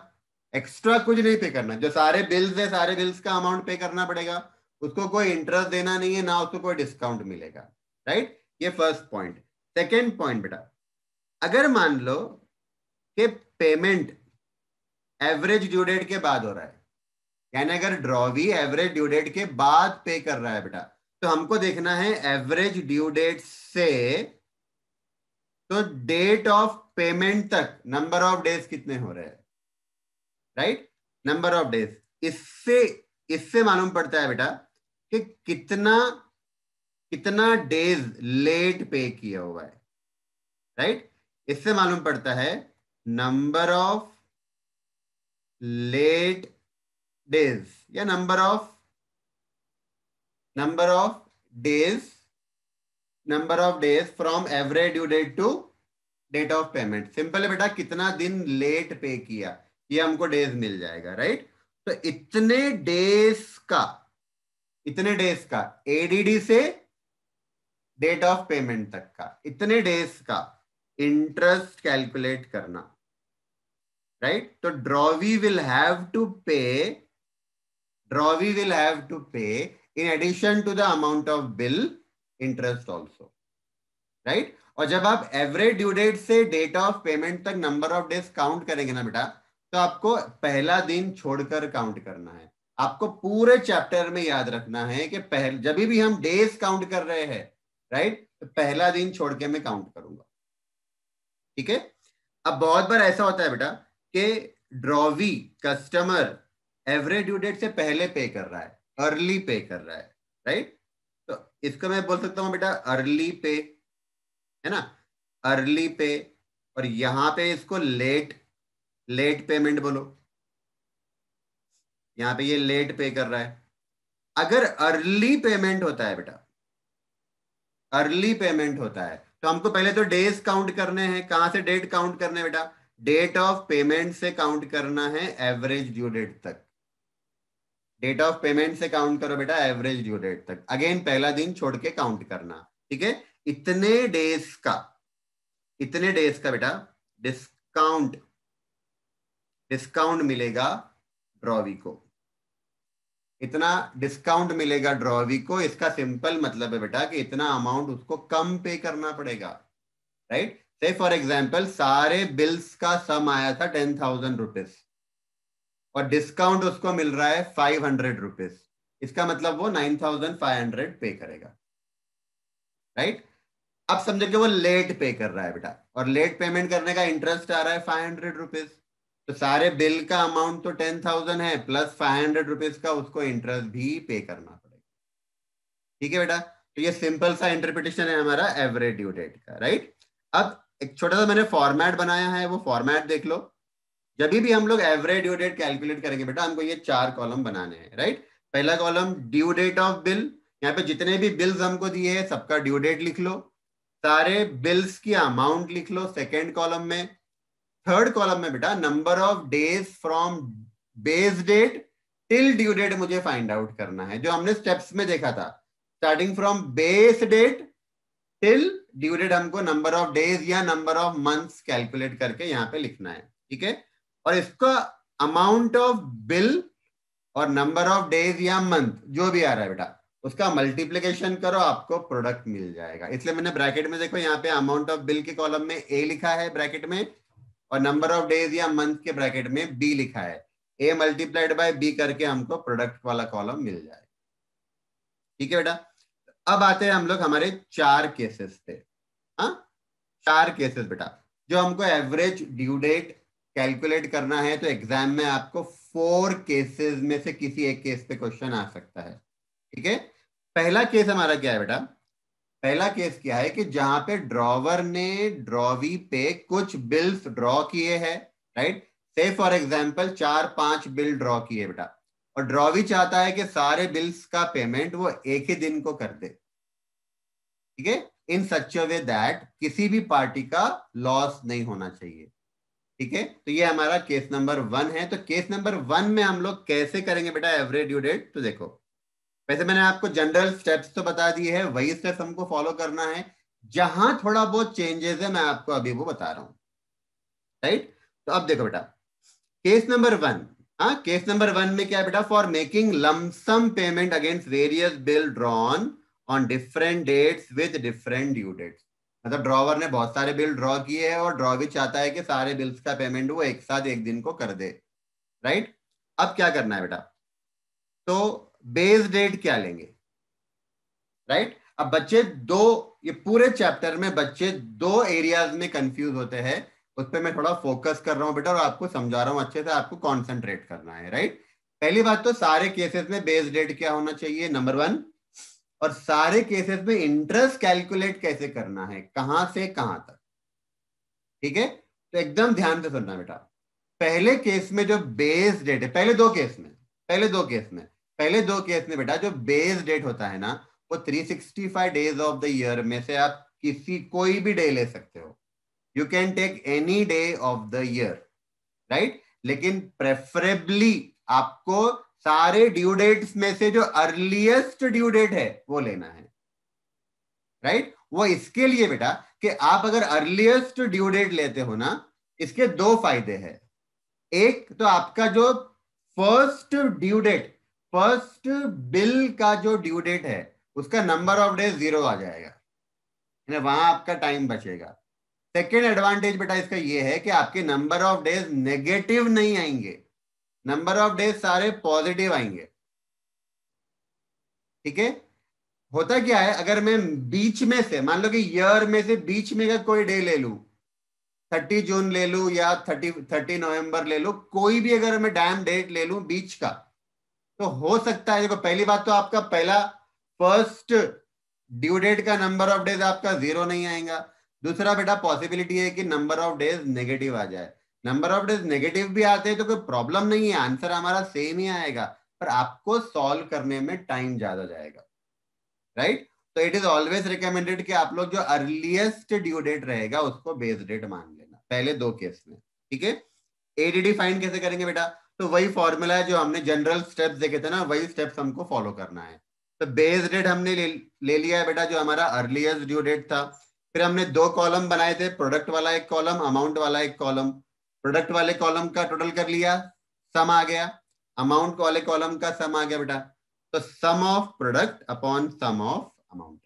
एक्स्ट्रा कुछ नहीं पे करना। जो सारे बिल्स है, सारे बिल्स का अमाउंट पे करना पड़ेगा, उसको कोई इंटरेस्ट देना नहीं है, ना उसको कोई डिस्काउंट मिलेगा, राइट। ये फर्स्ट पॉइंट। सेकेंड पॉइंट बेटा, अगर मान लो कि पेमेंट एवरेज ड्यू डेट के बाद हो रहा है, यानी अगर ड्रॉवी एवरेज ड्यू डेट के बाद पे कर रहा है बेटा, तो हमको देखना है एवरेज ड्यू डेट से तो डेट ऑफ पेमेंट तक नंबर ऑफ डेज कितने हो रहे हैं, राइट, नंबर ऑफ डेज। इससे इससे मालूम पड़ता है बेटा कि कितना कितना डेज लेट पे किया हुआ है, राइट। इससे मालूम पड़ता है नंबर ऑफ लेट डेज या number of days from average due date to date of payment. Simple है बेटा, कितना दिन लेट पे किया ये हमको डेज मिल जाएगा, राइट। तो इतने डेज का एडीडी से डेट ऑफ पेमेंट तक का, इतने डेज का इंटरेस्ट कैलकुलेट करना, राइट। तो drawee will have to pay in addition to the amount of bill interest also, right. और जब आप एवरेज ड्यू डेट से डेट ऑफ पेमेंट तक नंबर ऑफ डेज काउंट करेंगे ना बेटा, तो आपको पहला दिन छोड़कर काउंट करना है। आपको पूरे चैप्टर में याद रखना है कि पहले जब भी हम डेज काउंट कर रहे हैं, राइट, तो पहला दिन छोड़ के मैं काउंट करूंगा, ठीक है। अब बहुत बार ऐसा होता है बेटा कि drawee customer average due date से पहले पे कर रहा है, अर्ली पे कर रहा है, राइट। तो इसको मैं बोल सकता हूं बेटा अर्ली पे, है ना, अर्ली पे। और यहां पे इसको लेट लेट पेमेंट बोलो, यहां पे ये लेट पे कर रहा है। अगर अर्ली पेमेंट होता है बेटा, अर्ली पेमेंट होता है, तो हमको पहले तो डेज काउंट करने हैं। कहां से डेट काउंट करने हैं बेटा, डेट ऑफ पेमेंट से काउंट करना है एवरेज ड्यू डेट तक। डेट ऑफ पेमेंट से काउंट करो बेटा एवरेज ड्यू डेट तक, अगेन पहला दिन छोड़ के काउंट करना, ठीक है। इतने डेज का इतने डेज का बेटा डिस्काउंट डिस्काउंट मिलेगा ड्रॉवी को, इतना डिस्काउंट मिलेगा ड्रॉवी को। इसका सिंपल मतलब है बेटा कि इतना अमाउंट उसको कम पे करना पड़ेगा, राइट। से फॉर एग्जाम्पल सारे बिल्स का सम आया था 10,000 रुपीज और डिस्काउंट उसको मिल रहा है 500 रुपीज, इसका मतलब वो 9,500 पे करेगा, राइट। अब समझो कि वो लेट पे कर रहा है बेटा, और लेट पेमेंट करने का इंटरेस्ट आ रहा है 500 रुपीज। तो सारे बिल का अमाउंट तो 10,000 है, प्लस 500 रुपीज का उसको इंटरेस्ट भी पे करना पड़ेगा, ठीक है बेटा। तो ये सिंपल सा इंटरप्रिटेशन है हमारा एवरेज ड्यू डेट का, राइट। अब एक छोटा सा मैंने फॉर्मेट बनाया है, वो फॉर्मेट देख लो। जब भी हम लोग एवरेज ड्यू डेट कैलकुलेट करेंगे बेटा, हमको ये 4 कॉलम बनाने हैं, राइट। पहला column due date of bill, यहाँ पे जितने भी बिल्स हमको दिए हैं सबका ड्यू डेट लिख लो, सारे बिल्स की अमाउंट लिख लो सेकेंड कॉलम में। थर्ड कॉलम में बेटा number of days from base date till due date मुझे फाइंड आउट करना है, जो हमने स्टेप्स में देखा था। Starting from base date till due date हमको नंबर ऑफ डेज या नंबर ऑफ मंथ्स कैलकुलेट करके यहाँ पे लिखना है, ठीक है। और इसका अमाउंट ऑफ बिल और नंबर ऑफ डेज या मंथ जो भी आ रहा है बेटा, उसका मल्टीप्लीकेशन करो, आपको प्रोडक्ट मिल जाएगा। इसलिए मैंने ब्रैकेट में देखो यहाँ पे अमाउंट ऑफ बिल के कॉलम में ए लिखा है ब्रैकेट में, और नंबर ऑफ डेज या मंथ के ब्रैकेट में बी लिखा है। ए मल्टीप्लाइड बाय बी करके हमको प्रोडक्ट वाला कॉलम मिल जाएगा, ठीक है बेटा। अब आते हैं हम लोग हमारे 4 केसेस पे। हाँ, 4 केसेस बेटा जो हमको एवरेज ड्यू डेट कैलकुलेट करना है तो एग्जाम में आपको 4 केसेस में से किसी एक केस पे क्वेश्चन आ सकता है। ठीक है, पहला केस हमारा क्या है बेटा? पहला केस क्या है कि जहां पे ड्रॉवर ने ड्रॉवी पे कुछ बिल्स ड्रॉ किए हैं, राइट? से फॉर एग्जांपल 4-5 बिल ड्रॉ किए बेटा, और ड्रॉवी चाहता है कि सारे बिल्स का पेमेंट वो एक ही दिन को कर दे। ठीक है, इन सच अ वे दैट किसी भी पार्टी का लॉस नहीं होना चाहिए। ठीक है, तो ये हमारा केस नंबर 1 है। तो केस नंबर 1 में हम लोग कैसे करेंगे बेटा एवरेज ड्यू डेट? तो देखो, वैसे मैंने आपको जनरल स्टेप्स तो बता दिए हैं, वही स्टेप्स हमको फॉलो करना है। जहां थोड़ा बहुत चेंजेस है मैं आपको अभी वो बता रहा हूं, राइट? तो अब देखो बेटा, केस नंबर 1। हाँ, केस नंबर 1 में क्या है बेटा? For making lump sum payment against various bill drawn on different dates with different due dates. मतलब ड्रॉवर ने बहुत सारे बिल ड्रॉ किए हैं और ड्रॉ भी चाहता है कि सारे बिल्स का पेमेंट वो एक साथ एक दिन को कर दे, राइट? अब क्या करना है बेटा? तो बेस डेट क्या लेंगे, राइट? अब बच्चे दो, ये पूरे चैप्टर में बच्चे दो एरियाज में कंफ्यूज होते हैं, उस पर मैं थोड़ा फोकस कर रहा हूं बेटा और आपको समझा रहा हूं अच्छे से, आपको कॉन्सेंट्रेट करना है, राइट? पहली बात तो सारे केसेस में बेस डेट क्या होना चाहिए, नंबर 1। और सारे केसेस में इंटरेस्ट कैलकुलेट कैसे करना है, कहां से कहां तक। ठीक है, तो एकदम ध्यान से सुनना बेटा। पहले केस में जो बेस डेट है, पहले दो केस में बेटा जो बेस डेट होता है ना, वो 365 डेज ऑफ द ईयर में से आप किसी कोई भी डे ले सकते हो। You can take any day of the year, right? लेकिन प्रेफरेबली आपको सारे ड्यू डेट्स में से जो अर्लीस्ट ड्यू डेट है वो लेना है, राइट? वो इसके लिए बेटा कि आप अगर अर्लीस्ट ड्यू डेट लेते हो ना, इसके दो फायदे हैं। एक तो आपका जो first due date, first bill का जो ड्यू डेट है, उसका नंबर ऑफ डेज 0 आ जाएगा, वहां आपका टाइम बचेगा। सेकेंड एडवांटेज बेटा इसका ये है कि आपके नंबर ऑफ डेज नेगेटिव नहीं आएंगे, नंबर ऑफ डेज सारे पॉजिटिव आएंगे। ठीक है, होता क्या है, अगर मैं बीच में से, मान लो कि ईयर में से बीच में का कोई डे ले लूं, 30 जून ले लूं या 30 नवंबर ले लूं, कोई भी अगर मैं डैम डेट ले लूं बीच का, तो हो सकता है, देखो पहली बात तो आपका पहला फर्स्ट ड्यू डेट का नंबर ऑफ डेज आपका 0 नहीं आएगा। दूसरा बेटा पॉसिबिलिटी है कि नंबर ऑफ डेज नेगेटिव आ जाए। नंबर ऑफ डेज नेगेटिव भी आते हैं तो कोई प्रॉब्लम नहीं है, आंसर हमारा सेम ही आएगा, पर आपको सॉल्व करने में टाइम ज्यादा जाएगा, राइट? तो इट इज ऑलवेज रिकमेंडेड कि आप लोग जो अर्लीस्ट ड्यू डेट रहेगा उसको बेस डेट मान लेना, पहले दो केस में। ठीक है, एडीडी फाइंड कैसे करेंगे बेटा? तो वही फॉर्मूला है जो हमने जनरल स्टेप्स देखे थे ना, वही स्टेप्स हमको फॉलो करना है। तो बेस डेट हमने ले लिया है बेटा, जो हमारा अर्लीस्ट ड्यू डेट था। फिर हमने दो कॉलम बनाए थे, प्रोडक्ट वाला एक कॉलम, अमाउंट वाला एक कॉलम। प्रोडक्ट वाले कॉलम का टोटल कर लिया, सम आ गया। अमाउंट वाले कॉलम का सम आ गया बेटा। तो sum of product upon sum of amount.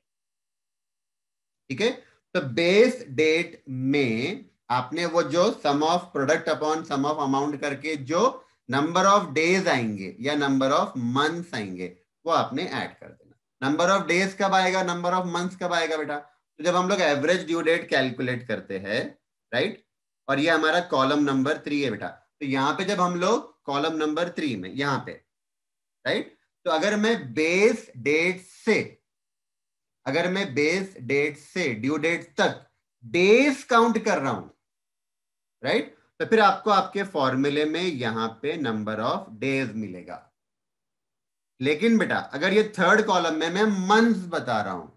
ठीक है, तो बेस डेट में आपने वो जो sum of product upon sum of amount करके जो नंबर ऑफ डेज आएंगे या नंबर ऑफ मंथ्स आएंगे वो आपने ऐड कर देना। नंबर ऑफ डेज कब आएगा, नंबर ऑफ मंथ्स कब आएगा बेटा? तो जब हम लोग एवरेज ड्यू डेट कैलकुलेट करते हैं, राइट? और ये हमारा कॉलम नंबर 3 है बेटा। तो यहां पे जब हम लोग कॉलम नंबर 3 में यहां पे, राइट, तो अगर मैं बेस डेट से ड्यू डेट तक डेज काउंट कर रहा हूं, राइट, तो फिर आपको आपके फॉर्मूले में यहां पे नंबर ऑफ डेज मिलेगा। लेकिन बेटा अगर ये थर्ड कॉलम में मैं मंथ्स बता रहा हूं,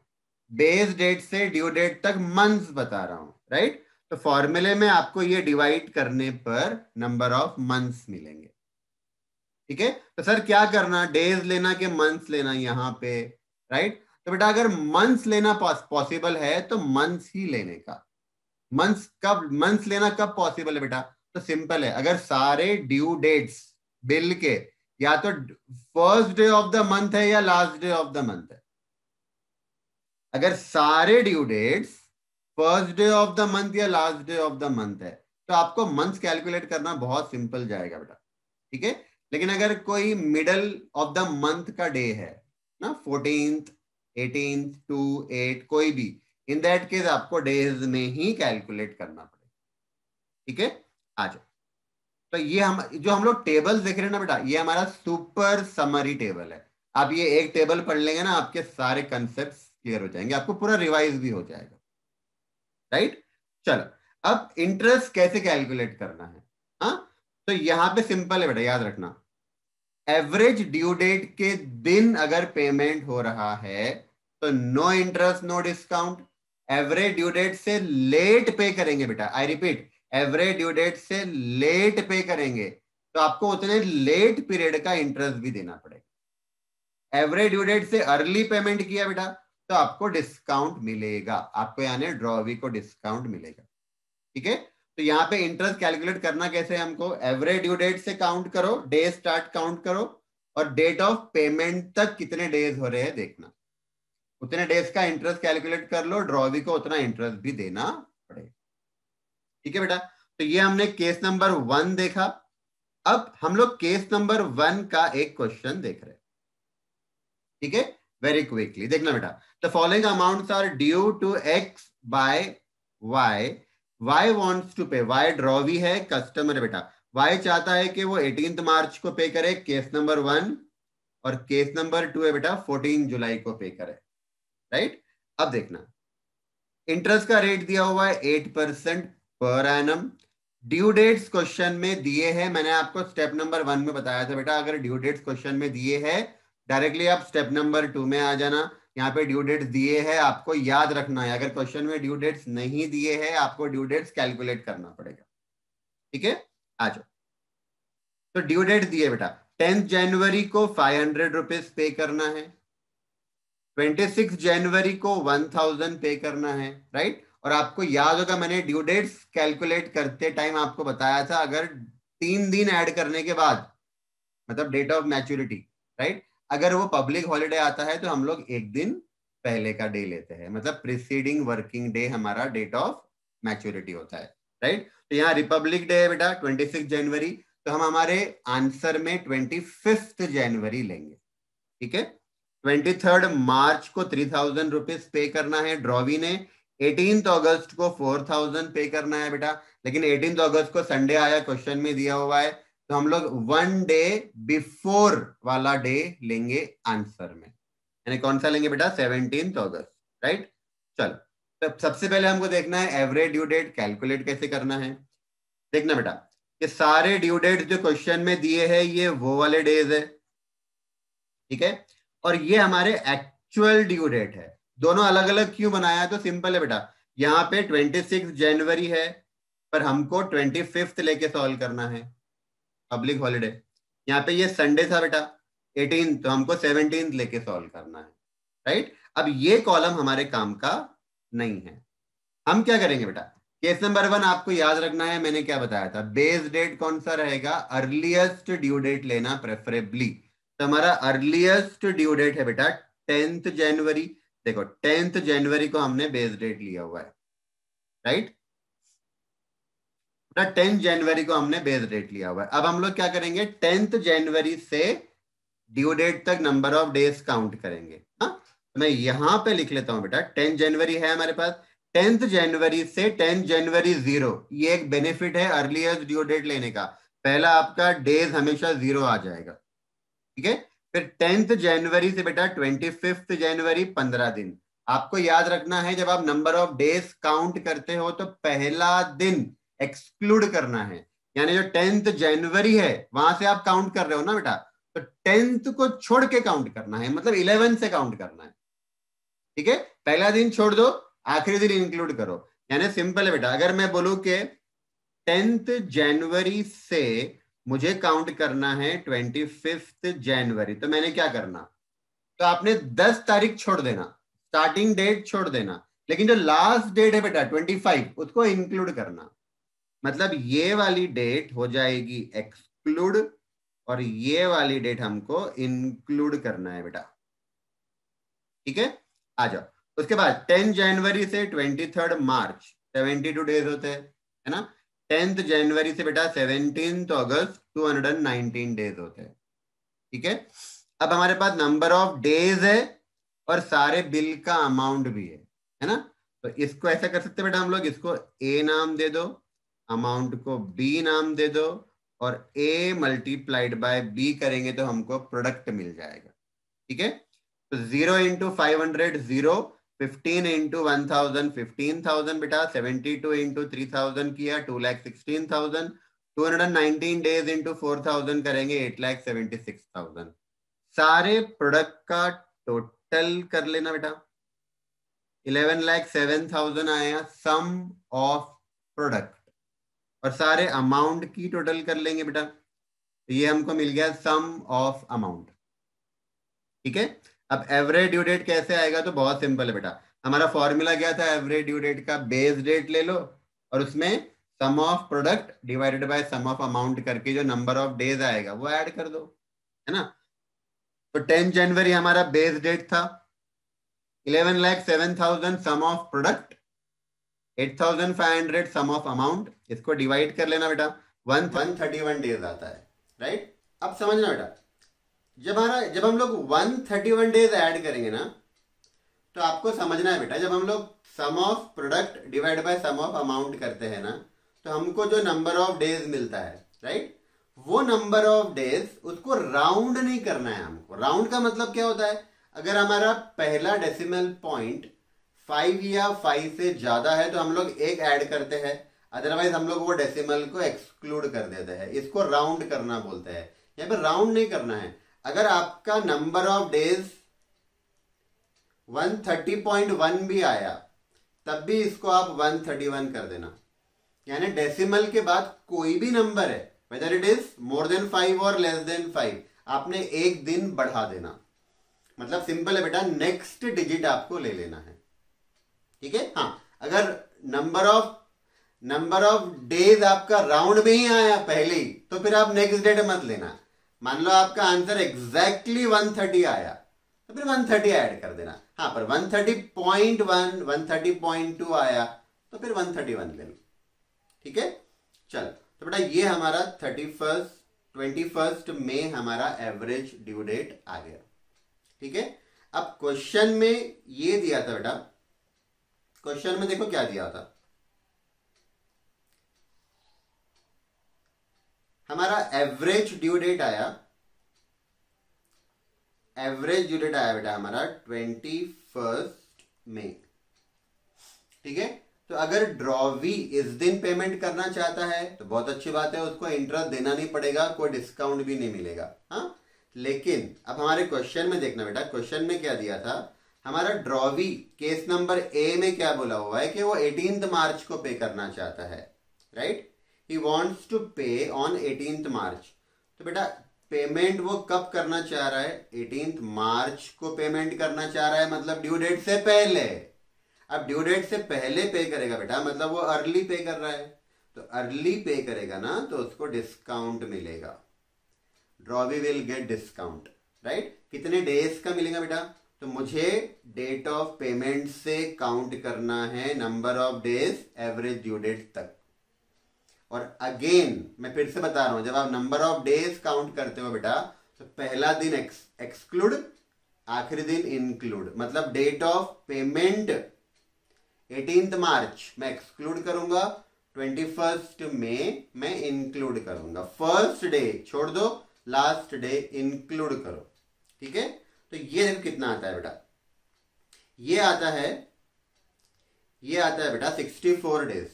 बेस डेट से ड्यू डेट तक मंथ्स बता रहा हूं, राइट, तो फॉर्मूले में आपको ये डिवाइड करने पर नंबर ऑफ मंथ्स मिलेंगे। ठीक है, तो सर क्या करना, डेज लेना कि मंथ्स लेना यहां पे, राइट? तो बेटा अगर मंथ्स लेना पॉसिबल है तो मंथ्स ही लेने का। मंथ्स लेना कब पॉसिबल है बेटा? तो सिंपल है, अगर सारे ड्यू डेट्स बिल के या तो first day of the month है या last day of the month है, अगर सारे due dates first day of the month या last day of the month है, तो आपको मंथ्स कैलकुलेट करना बहुत सिंपल जाएगा बेटा। ठीक है, लेकिन अगर कोई मिडल ऑफ द मंथ का डे है ना, 14th 18th टू 8 कोई भी, इन दैट केस आपको डेज में ही कैलकुलेट करना पड़ेगा। ठीक है, आ जाओ। तो ये हम जो हम लोग टेबल देख रहे हैं ना बेटा, ये हमारा सुपर समरी टेबल है। आप ये एक टेबल पढ़ लेंगे ना, आपके सारे कंसेप्ट क्लियर हो जाएंगे, आपको पूरा रिवाइज भी हो जाएगा, राइट। चलो, अब इंटरेस्ट कैसे कैलकुलेट करना है? हाँ, तो यहां पे सिंपल है बेटा, याद रखना, एवरेज ड्यू डेट के दिन अगर पेमेंट हो रहा है तो no interest no discount. Average due date से लेट पे करेंगे बेटा, I repeat, average due date से लेट पे करेंगे तो आपको उतने लेट पीरियड का इंटरेस्ट भी देना पड़ेगा। एवरेज ड्यू डेट से अर्ली पेमेंट किया बेटा तो आपको डिस्काउंट मिलेगा, आपको यानी ड्रॉवी को डिस्काउंट मिलेगा, ठीक है। तो यहाँ पे इंटरेस्ट कैलकुलेट करना कैसे है, हमको एवरेज ड्यू डेट से काउंट करो, डे स्टार्ट काउंट करो, और डेट ऑफ पेमेंट तक कितने डेज हो रहे हैं देखना, उतने डेज का इंटरेस्ट कैलकुलेट कर लो, ड्रॉवी को उतना इंटरेस्ट भी देना पड़ेगा, ठीक है बेटा। तो ये हमने केस नंबर 1 देखा। अब हम लोग केस नंबर 1 का एक क्वेश्चन देख रहे हैं, ठीक है। वेरी क्विकली देखना बेटा, the following amounts are due to X by Y, Y wants to pay, Y drawee है, कस्टमर है बेटा, वाई चाहता है कि वो 18 मार्च को पे करे, केस नंबर 1, और केस नंबर 2 है बेटा 14 जुलाई को पे करे, राइट। अब देखना, इंटरेस्ट का रेट दिया हुआ है 8% per annum. Due dates question में दिए हैं, मैंने आपको स्टेप नंबर 1 में बताया था बेटा, अगर ड्यू डेट्स क्वेश्चन में दिए हैं डायरेक्टली आप स्टेप नंबर 2 में आ जाना। यहाँ पे ड्यू डेट्स दिए हैं, आपको याद रखना है, अगर क्वेश्चन में ड्यू डेट्स नहीं दिए हैं आपको ड्यू डेट्स कैलकुलेट करना पड़ेगा, ठीक है। आ जाओ, तो ड्यू डेट दिए बेटा 10 जनवरी को 500 रुपीज पे करना है, 26 जनवरी को 1000 पे करना है, राइट। और आपको याद होगा मैंने ड्यू डेट्स कैलकुलेट करते टाइम आपको बताया था, अगर 3 दिन ऐड करने के बाद, मतलब डेट ऑफ मैच्योरिटी, राइट, अगर वो पब्लिक हॉलिडे आता है तो हम लोग एक दिन पहले का डे लेते हैं, मतलब प्रीसीडिंग वर्किंग डे हमारा डेट ऑफ मैच्योरिटी होता है, राइट। तो यहाँ रिपब्लिक डे है बेटा 26 जनवरी, तो हम हमारे आंसर में 25 जनवरी लेंगे, ठीक है। 23 मार्च को 3000 रुपीज पे करना है ड्रॉवी ने, 18 अगस्त को 4000 पे करना है बेटा, लेकिन 18 अगस्त को संडे आया, क्वेश्चन में दिया हुआ है, तो हम लोग 1 डे बिफोर वाला डे लेंगे आंसर में, यानी कौन सा लेंगे बेटा 17 अगस्त, राइट। चलो, तो सबसे पहले हमको देखना है एवरेज ड्यू डेट कैलकुलेट कैसे करना है। देखना बेटा, ये सारे ड्यू डेट जो क्वेश्चन में दिए हैं ये वो वाले डेज है, ठीक है, और ये हमारे एक्चुअल ड्यू डेट है। दोनों अलग अलग क्यों बनाया, तो सिंपल है बेटा, यहाँ पे 26 जनवरी है पर हमको 25 लेके सॉल्व करना है, पब्लिक हॉलिडे। यहाँ पे ये संडे था बेटा 18, तो हमको 17 लेके सॉल्व करना है, राइट। अब ये कॉलम हमारे काम का नहीं है, हम क्या करेंगे बेटा, केस नंबर 1 आपको याद रखना है, मैंने क्या बताया था, बेस डेट कौन सा रहेगा, अर्लीस्ट ड्यू डेट लेना प्रेफरेबली। तो हमारा अर्लीस्ट ड्यू डेट है बेटा 10 जनवरी, देखो 10 जनवरी को हमने बेस डेट लिया हुआ है, राइट। 10 जनवरी को हमने बेस डेट लिया हुआ है। अब हम लोग क्या करेंगे, 10 जनवरी से ड्यू डेट तक नंबर ऑफ डेज काउंट करेंगे। हाँ, तो मैं यहां पे लिख लेता हूं बेटा, 10 जनवरी है हमारे पास, 10 जनवरी से 10 जनवरी 0, ये एक बेनिफिट है अर्लीस्ट ड्यू डेट लेने का, पहला आपका डेज हमेशा 0 आ जाएगा, ठीक है। फिर 10 जनवरी से बेटा 25 जनवरी 15 दिन। आपको याद रखना है जब आप नंबर ऑफ डेज काउंट करते हो तो पहला दिन एक्सक्लूड करना है, यानी जो 10 जनवरी है वहां से आप काउंट कर रहे हो ना बेटा, तो 10 को छोड़ के काउंट करना है, मतलब 11 से काउंट करना है, ठीक है। पहला दिन छोड़ दो, आखिरी दिन इंक्लूड करो, यानी सिंपल है बेटा, अगर मैं बोलूं कि 10 जनवरी से मुझे काउंट करना है 25 जनवरी, तो मैंने क्या करना, तो आपने 10 तारीख छोड़ देना, स्टार्टिंग डेट छोड़ देना, लेकिन जो लास्ट डेट है बेटा 25 उसको इंक्लूड करना, मतलब ये वाली डेट हो जाएगी एक्सक्लूड और ये वाली डेट हमको इंक्लूड करना है बेटा, ठीक है। आ जाओ, उसके बाद 10 जनवरी से 23 मार्च 72 डेज होते हैं, है ना। 10 जनवरी से बेटा 17 अगस्त 219 डेज होते हैं, ठीक है। अब हमारे पास नंबर ऑफ डेज है और सारे बिल का अमाउंट भी है ना। तो इसको ऐसा कर सकते हैं बेटा हम लोग, इसको ए नाम दे दो, अमाउंट को बी नाम दे दो, और A मल्टीप्लाइड बाय B करेंगे तो हमको प्रोडक्ट मिल जाएगा। ठीक है, तो 0 इंटू 500 0, 15 इंटू 1000 15,000 बेटा, 72 इंटू 3000 किया 2,16,000, 219 डेज इंटू 4000 करेंगे 8,76,000। सारे प्रोडक्ट का टोटल कर लेना बेटा, 11,07,000 आया सम ऑफ प्रोडक्ट, और सारे अमाउंट की टोटल कर लेंगे बेटा, तो ये हमको मिल गया सम ऑफ अमाउंट। ठीक है, अब एवरेज ड्यू डेट कैसे आएगा, तो बहुत सिंपल है बेटा, हमारा फॉर्मूला क्या था एवरेज ड्यू डेट का, बेस डेट ले लो और उसमें sum of product divided by sum of amount करके जो नंबर ऑफ डेज आएगा वो ऐड कर दो, है ना। तो 10 जनवरी हमारा बेस डेट था, 11,07,000 sum of product, 8,500 sum of amount, इसको डिवाइड कर लेना बेटा, 131 डेज आता है, राइट। अब समझना बेटा, जब हम लोग 131 डेज ऐड करेंगे ना, तो आपको समझना है बेटा, जब हम लोग sum of product divide by sum of amount करते हैं ना, तो हमको जो नंबर ऑफ डेज मिलता है, राइट, वो नंबर ऑफ डेज उसको राउंड नहीं करना है हमको। राउंड का मतलब क्या होता है, अगर हमारा पहला डेसिमल पॉइंट 5 या 5 से ज्यादा है तो हम लोग एक ऐड करते हैं, अदरवाइज हम लोग वो डेसिमल को एक्सक्लूड कर देते हैं, इसको राउंड करना बोलते हैं। यहाँ पे राउंड नहीं करना है। अगर आपका नंबर ऑफ डेज 130.1 भी आया तब भी इसको आप 131 कर देना, यानी डेसिमल के बाद कोई भी नंबर है, whether it is more than 5 और लेस देन 5, आपने एक दिन बढ़ा देना, मतलब सिंपल है बेटा, नेक्स्ट डिजिट आपको ले लेना है। ठीक है, हाँ, अगर नंबर ऑफ डेज आपका राउंड में ही आया पहले ही, तो फिर आप नेक्स्ट डेट मत लेना। मान लो आपका आंसर एग्जैक्टली 130 आया तो फिर 130 ऐड कर देना। हाँ, पर 130.1 130.2 आया तो फिर 131 ले लो। ठीक है, चल, तो बेटा ये हमारा 21 मई हमारा एवरेज ड्यू डेट आ गया। ठीक है, अब क्वेश्चन में ये दिया था बेटा, क्वेश्चन में देखो क्या दिया था, हमारा एवरेज ड्यू डेट आया बेटा हमारा 21 मई। ठीक है, तो अगर ड्रॉवी इस दिन पेमेंट करना चाहता है तो बहुत अच्छी बात है, उसको इंटरेस्ट देना नहीं पड़ेगा, कोई डिस्काउंट भी नहीं मिलेगा। हाँ, लेकिन अब हमारे क्वेश्चन में देखना बेटा, क्वेश्चन में क्या दिया था, हमारा ड्रॉवी केस नंबर ए में क्या बोला हुआ है कि वो 18 मार्च को पे करना चाहता है, राइट, ही वॉन्ट्स टू पे ऑन 18 मार्च। तो बेटा पेमेंट वो कब करना चाह रहा है, 18 मार्च को पेमेंट करना चाह रहा है, मतलब ड्यू डेट से पहले। अब ड्यू डेट से पहले पे करेगा बेटा, मतलब वो अर्ली पे कर रहा है, तो अर्ली पे करेगा ना तो उसको डिस्काउंट मिलेगा, drawee will get discount, right. कितने डेज का मिलेगा बेटा, तो मुझे डेट ऑफ पेमेंट से काउंट करना है number of days average due date तक। और अगेन मैं फिर से बता रहा हूं, जब आप नंबर ऑफ डेज काउंट करते हो बेटा, तो पहला दिन एक्सक्लूड, आखिरी दिन इंक्लूड, मतलब डेट ऑफ पेमेंट 18 मार्च मैं एक्सक्लूड करूंगा, 21 मई मैं इंक्लूड करूंगा, फर्स्ट डे छोड़ दो, लास्ट डे इंक्लूड करो। ठीक है, तो ये कितना आता है बेटा, ये आता है बेटा 64 डेज।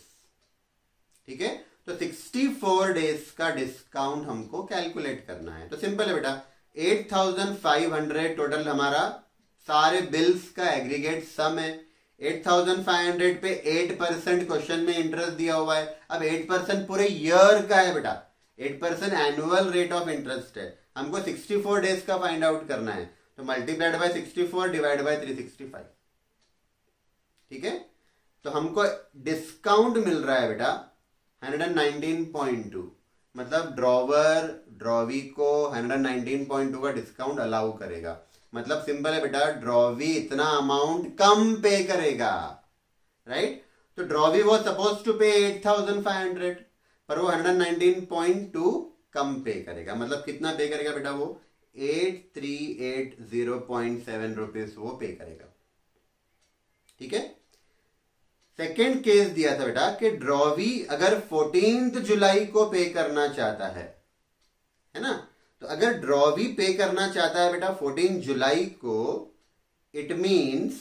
ठीक है, तो 64 डेज का डिस्काउंट हमको कैलकुलेट करना है। तो सिंपल है बेटा, 8,500 टोटल हमारा सारे बिल्स का एग्रीगेट सम है। 8,500 पे 8% क्वेश्चन में इंटरेस्ट दिया हुआ है। अब 8% पूरे ईयर का है बेटा, 8% एनुअल रेट ऑफ इंटरेस्ट है। हमको 64 डेज का फाइंड आउट करना है, तो मल्टीप्लाइड बाय 64 डिवाइड बाय 365। ठीक है, तो हमको डिस्काउंट मिल रहा है बेटा 119.2, मतलब ड्रॉवी को 119.2 का डिस्काउंट अलाउ करेगा। मतलब सिंपल है बेटा, ड्रॉवी इतना अमाउंट कम पे करेगा, राइट। तो ड्रॉवी वो सपोज टू पे 8,500, पर वो 119.2 कम पे करेगा। मतलब कितना पे करेगा बेटा, वो 8380.7 रुपीज वो पे करेगा। ठीक है, सेकेंड केस दिया था बेटा कि ड्रॉवी अगर 14 जुलाई को पे करना चाहता है, तो अगर ड्रॉवी पे करना चाहता है बेटा 14 जुलाई को, इट मीन्स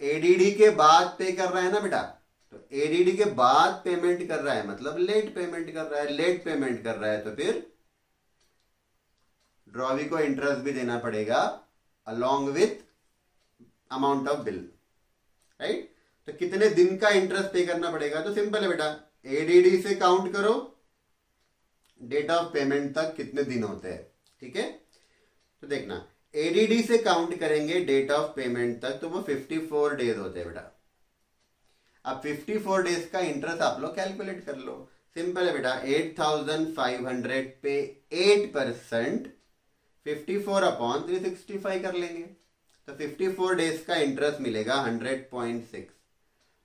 एडीडी के बाद पे कर रहा है ना बेटा, तो एडीडी के बाद पेमेंट कर रहा है मतलब लेट पेमेंट कर रहा है। लेट पेमेंट कर रहा है तो फिर ड्रॉवी को इंटरेस्ट भी देना पड़ेगा along with amount of bill, right. तो कितने दिन का इंटरेस्ट पे करना पड़ेगा, तो सिंपल है बेटा, एडीडी से काउंट करो डेट ऑफ पेमेंट तक कितने दिन होते हैं, ठीक है। तो देखना एडीडी से काउंट करेंगे डेट ऑफ पेमेंट तक, तो वो 54 डेज होते हैं बेटा। अब 54 डेज का इंटरेस्ट आप लोग कैलकुलेट कर लो, सिंपल है बेटा। 8500 पे 8%, 54 अपॉन 365 कर लेंगे, तो 54 डेज का इंटरेस्ट मिलेगा 100.6।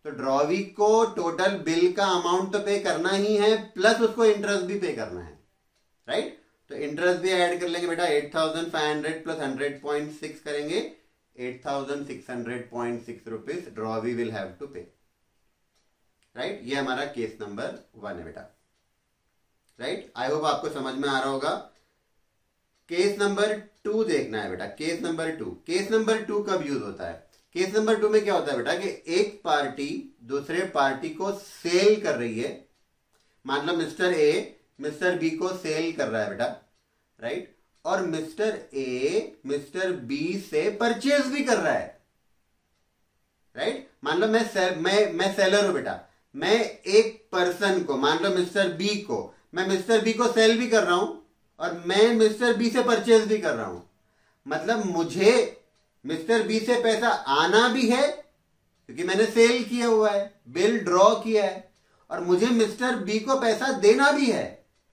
तो ड्रॉवी को टोटल बिल का अमाउंट तो पे करना ही है, प्लस उसको इंटरेस्ट भी पे करना है, राइट। तो इंटरेस्ट भी ऐड कर लेंगे बेटा, 8500 प्लस 100.6 करेंगे, 8600.6 rupees drawee will have to pay, right. ये हमारा केस नंबर 1 है बेटा, राइट। आई होप आपको समझ में आ रहा होगा। केस नंबर 2 देखना है बेटा, केस नंबर 2। केस नंबर 2 कब यूज होता है? केस नंबर 2 में क्या होता है बेटा कि एक पार्टी दूसरे पार्टी को सेल कर रही है, मान लो मिस्टर ए मिस्टर बी को सेल कर रहा है बेटा, राइट। और मिस्टर ए मिस्टर बी से परचेज भी कर रहा है, राइट। मान लो मैं सेलर हूं बेटा, मैं एक पर्सन को, मान लो मिस्टर बी को, मैं मिस्टर बी को सेल भी कर रहा हूं और मैं मिस्टर बी से परचेज भी कर रहा हूं। मतलब मुझे मिस्टर बी से पैसा आना भी है क्योंकि मैंने सेल किया हुआ है, बिल ड्रॉ किया है, और मुझे मिस्टर बी को पैसा देना भी है।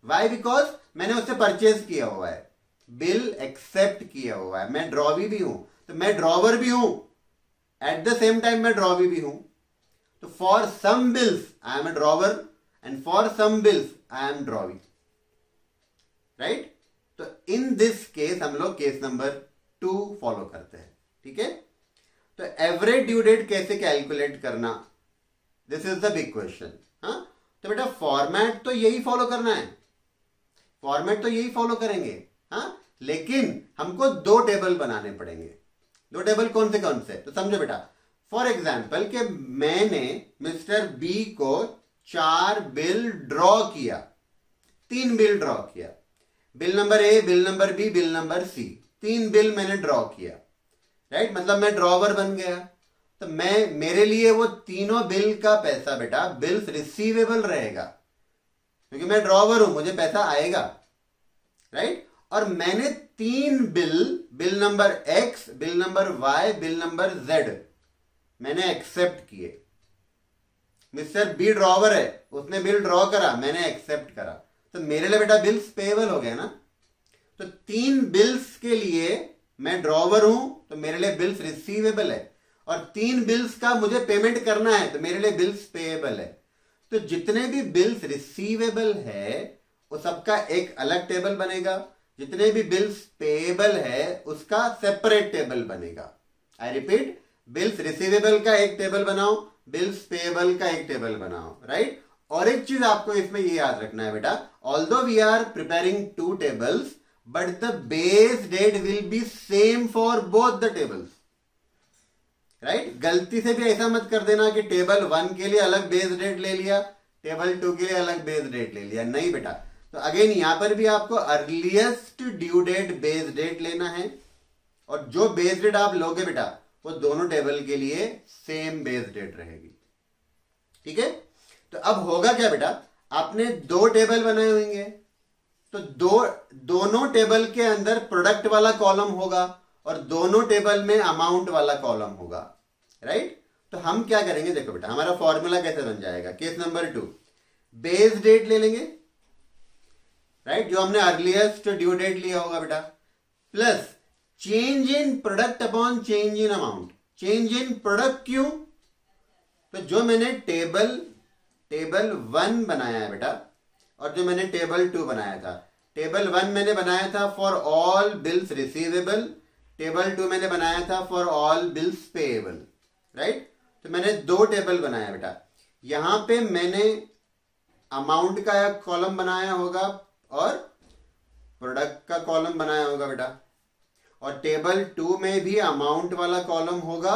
वाई? बिकॉज मैंने उससे परचेज किया हुआ है, बिल एक्सेप्ट किया हुआ है, मैं ड्रॉवी भी हूं, तो मैं ड्रॉवर भी हूं, एट द सेम टाइम मैं ड्रॉवी भी हूं। तो for some bills I am a drawer and for some bills I am drawee, right. तो इन दिस केस हम लोग केस नंबर 2 फॉलो करते हैं, ठीक है। तो एवरेज ड्यू डेट कैसे कैलकुलेट करना, this is the big question. हाँ, तो बेटा फॉर्मेट तो यही फॉलो करना है, फॉर्मेट तो यही फॉलो करेंगे, हाँ, लेकिन हमको 2 टेबल बनाने पड़ेंगे। 2 टेबल कौन से? तो समझो बेटा, फॉर एग्जाम्पल कि मैंने मिस्टर बी को 4 बिल ड्रॉ किया, 3 बिल ड्रॉ किया, bill number A, bill number B, bill number C, 3 bill मैंने ड्रॉ किया, राइट। मतलब मैं ड्रॉवर बन गया, तो मेरे लिए वो तीनों बिल का पैसा बेटा बिल्स रिसीवेबल रहेगा क्योंकि मैं ड्रॉवर हूं, मुझे पैसा आएगा, राइट। और मैंने 3 bill number X, bill number Y, bill number Z मैंने एक्सेप्ट किए। मिस्टर बी ड्रॉवर है, उसने बिल ड्रॉ करा, मैंने एक्सेप्ट करा, तो मेरे लिए बेटा बिल्स पेएबल हो गया ना। तो 3 बिल्स के लिए मैं ड्रॉवर हूं तो मेरे लिए बिल्स रिसीवेबल है, और 3 बिल्स का मुझे पेमेंट करना है तो मेरे लिए बिल्स पेएबल है। तो जितने भी बिल्स रिसीवेबल है वो सबका एक अलग टेबल बनेगा, जितने भी बिल्स पेएबल है उसका सेपरेट टेबल बनेगा। आई रिपीट, बिल्स रिसीवेबल का एक टेबल बनाओ, बिल्स पेएबल का एक टेबल बनाओ, राइट। और एक चीज आपको इसमें ये याद रखना है बेटा, although we are preparing 2 tables but the base date will be same for both the tables, right. गलती से भी ऐसा मत कर देना कि टेबल 1 के लिए अलग बेस डेट ले लिया, टेबल 2 के लिए अलग बेस डेट ले लिया, नहीं बेटा। तो अगेन यहां पर भी आपको earliest due date base date लेना है, और जो बेस डेट आप लोगे बेटा वो दोनों टेबल के लिए सेम बेस डेट रहेगी, ठीक है। तो अब होगा क्या बेटा, आपने 2 टेबल बनाए होंगे, तो दोनों टेबल के अंदर प्रोडक्ट वाला कॉलम होगा और दोनों टेबल में अमाउंट वाला कॉलम होगा, राइट। तो हम क्या करेंगे, देखो बेटा हमारा फॉर्मूला कैसे बन जाएगा। केस नंबर 2, बेस डेट ले लेंगे, राइट, जो हमने अर्लीस्ट ड्यू डेट लिया होगा बेटा, plus change in product upon change in amount. Change in product क्यों? तो जो मैंने टेबल 1 बनाया है बेटा और जो मैंने टेबल 2 बनाया था, टेबल 1 मैंने बनाया था for all bills receivable, table 2 मैंने बनाया था for all bills payable, right. तो मैंने दो टेबल बनाया बेटा। यहां पे मैंने अमाउंट का एक कॉलम बनाया होगा और प्रोडक्ट का कॉलम बनाया होगा बेटा, और टेबल 2 में भी अमाउंट वाला कॉलम होगा,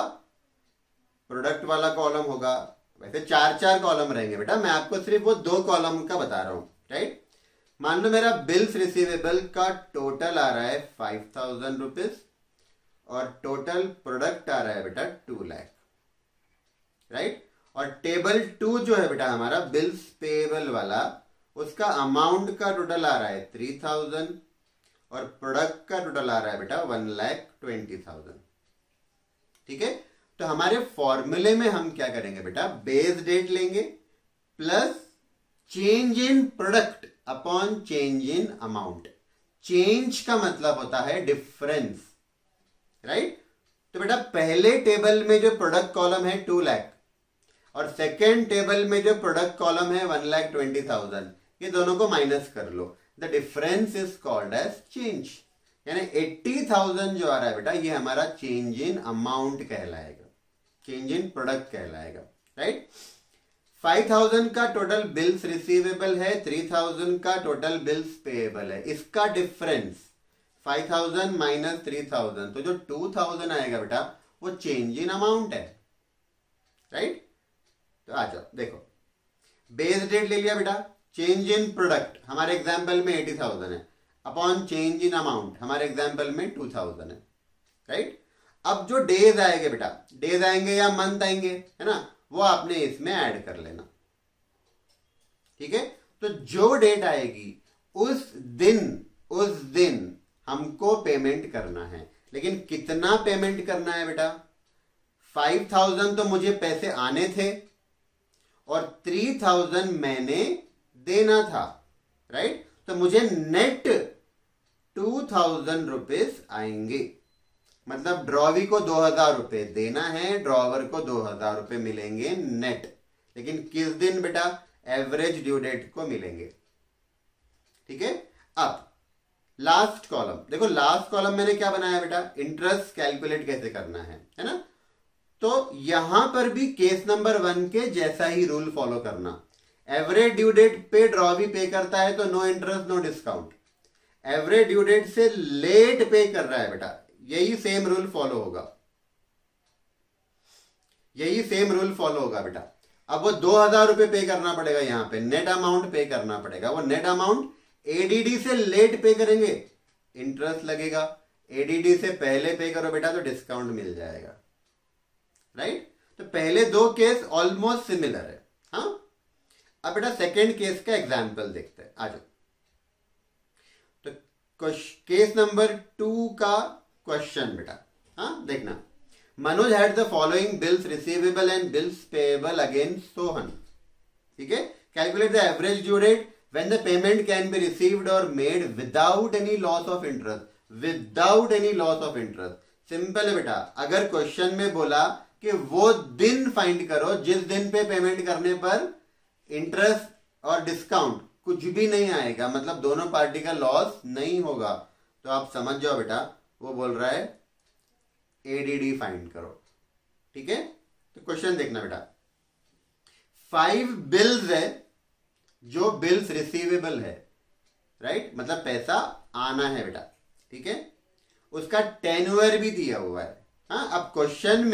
प्रोडक्ट वाला कॉलम होगा। वैसे 4 कॉलम रहेंगे बेटा, मैं आपको सिर्फ वो 2 कॉलम का बता रहा हूं, राइट। मान लो मेरा बिल्स रिसीवेबल का टोटल आ रहा है 5,000 रुपीज और टोटल प्रोडक्ट आ रहा है बेटा 2 लाख, राइट। और टेबल 2 जो है बेटा हमारा बिल्स पेएबल वाला, उसका अमाउंट का टोटल आ रहा है 3,000 और प्रोडक्ट का टोटल आ रहा है बेटा 1,20,000, ठीक है। तो हमारे फॉर्मूले में हम क्या करेंगे बेटा, बेस डेट लेंगे plus change in product upon change in amount. Change का मतलब होता है डिफरेंस, राइट। तो बेटा पहले टेबल में जो प्रोडक्ट कॉलम है 2 लाख और सेकेंड टेबल में जो प्रोडक्ट कॉलम है 1,20,000, ये दोनों को माइनस कर लो। The difference is called as change, यानी 80,000 जो आ रहा है बेटा ये हमारा चेंज इन अमाउंट कहलाएगा, चेंज इन प्रोडक्ट कहलाएगा, राइट। 5,000 का टोटल बिल्स रिसीवेबल है, 3,000 का टोटल बिल्स पेएबल है। इसका डिफरेंस 5,000 माइनस 3,000, तो जो 2,000 आएगा बेटा वो चेंज इन अमाउंट है, राइट। तो आ जाओ देखो, बेस डेट ले लिया बेटा, चेंज इन प्रोडक्ट हमारे एग्जाम्पल में 80,000 है अपॉन चेंज इन अमाउंट हमारे एग्जाम्पल में 2,000 है, राइट। अब जो डेज आएंगे बेटा, डेज आएंगे या मंथ आएंगे, है ना, वो आपने इसमें ऐड कर लेना, ठीक है। तो जो डेट आएगी उस दिन हमको पेमेंट करना है, लेकिन कितना पेमेंट करना है बेटा, 5,000 तो मुझे पैसे आने थे और 3,000 मैंने देना था, राइट। तो मुझे नेट 2,000 रुपीज आएंगे, मतलब ड्रॉवी को 2,000 रुपए देना है, ड्रॉवर को 2,000 रुपए मिलेंगे नेट, लेकिन किस दिन बेटा, एवरेज ड्यू डेट को मिलेंगे, ठीक है। अब लास्ट कॉलम देखो, लास्ट कॉलम मैंने क्या बनाया बेटा, इंटरेस्ट कैलकुलेट कैसे करना है ना। तो यहां पर भी केस नंबर 1 के जैसा ही रूल फॉलो करना। एवरेज ड्यू डेट पे ड्रॉवी पे करता है तो no interest no discount, average due date से लेट पे कर रहा है बेटा, यही सेम रूल फॉलो होगा, यही सेम रूल फॉलो होगा बेटा। अब वो 2,000 रुपए पे करना पड़ेगा, यहां पे नेट अमाउंट पे करना पड़ेगा, वो नेट अमाउंट एडीडी से लेट पे करेंगे, इंटरेस्ट लगेगा। एडीडी से पहले पे करो बेटा तो डिस्काउंट मिल जाएगा, राइट। तो पहले 2 केस ऑलमोस्ट सिमिलर है, हाँ। अब बेटा सेकेंड केस का एग्जाम्पल देखते हैं, आ जाओ। तो केस नंबर 2 का क्वेश्चन बेटा, हाँ देखना। Manoj had the following bills receivable and bills payable against Sohan, ठीक है। Calculate the average due date when the payment can be received और made without any loss of interest, without any loss of interest. Simple है बेटा, अगर question में बोला कि वो दिन फाइंड करो जिस दिन पे पेमेंट करने पर इंटरेस्ट और डिस्काउंट कुछ भी नहीं आएगा, मतलब दोनों पार्टी का लॉस नहीं होगा, तो आप समझ जाओ बेटा वो बोल रहा है एडीडी फाइंड करो, ठीक है। तो क्वेश्चन देखना बेटा, 5 बिल्स है जो बिल्स रिसीवेबल है, राइट, मतलब पैसा आना है बेटा, ठीक है। उसका टेन्योर भी दिया हुआ है, हाँ। अब क्वेश्चन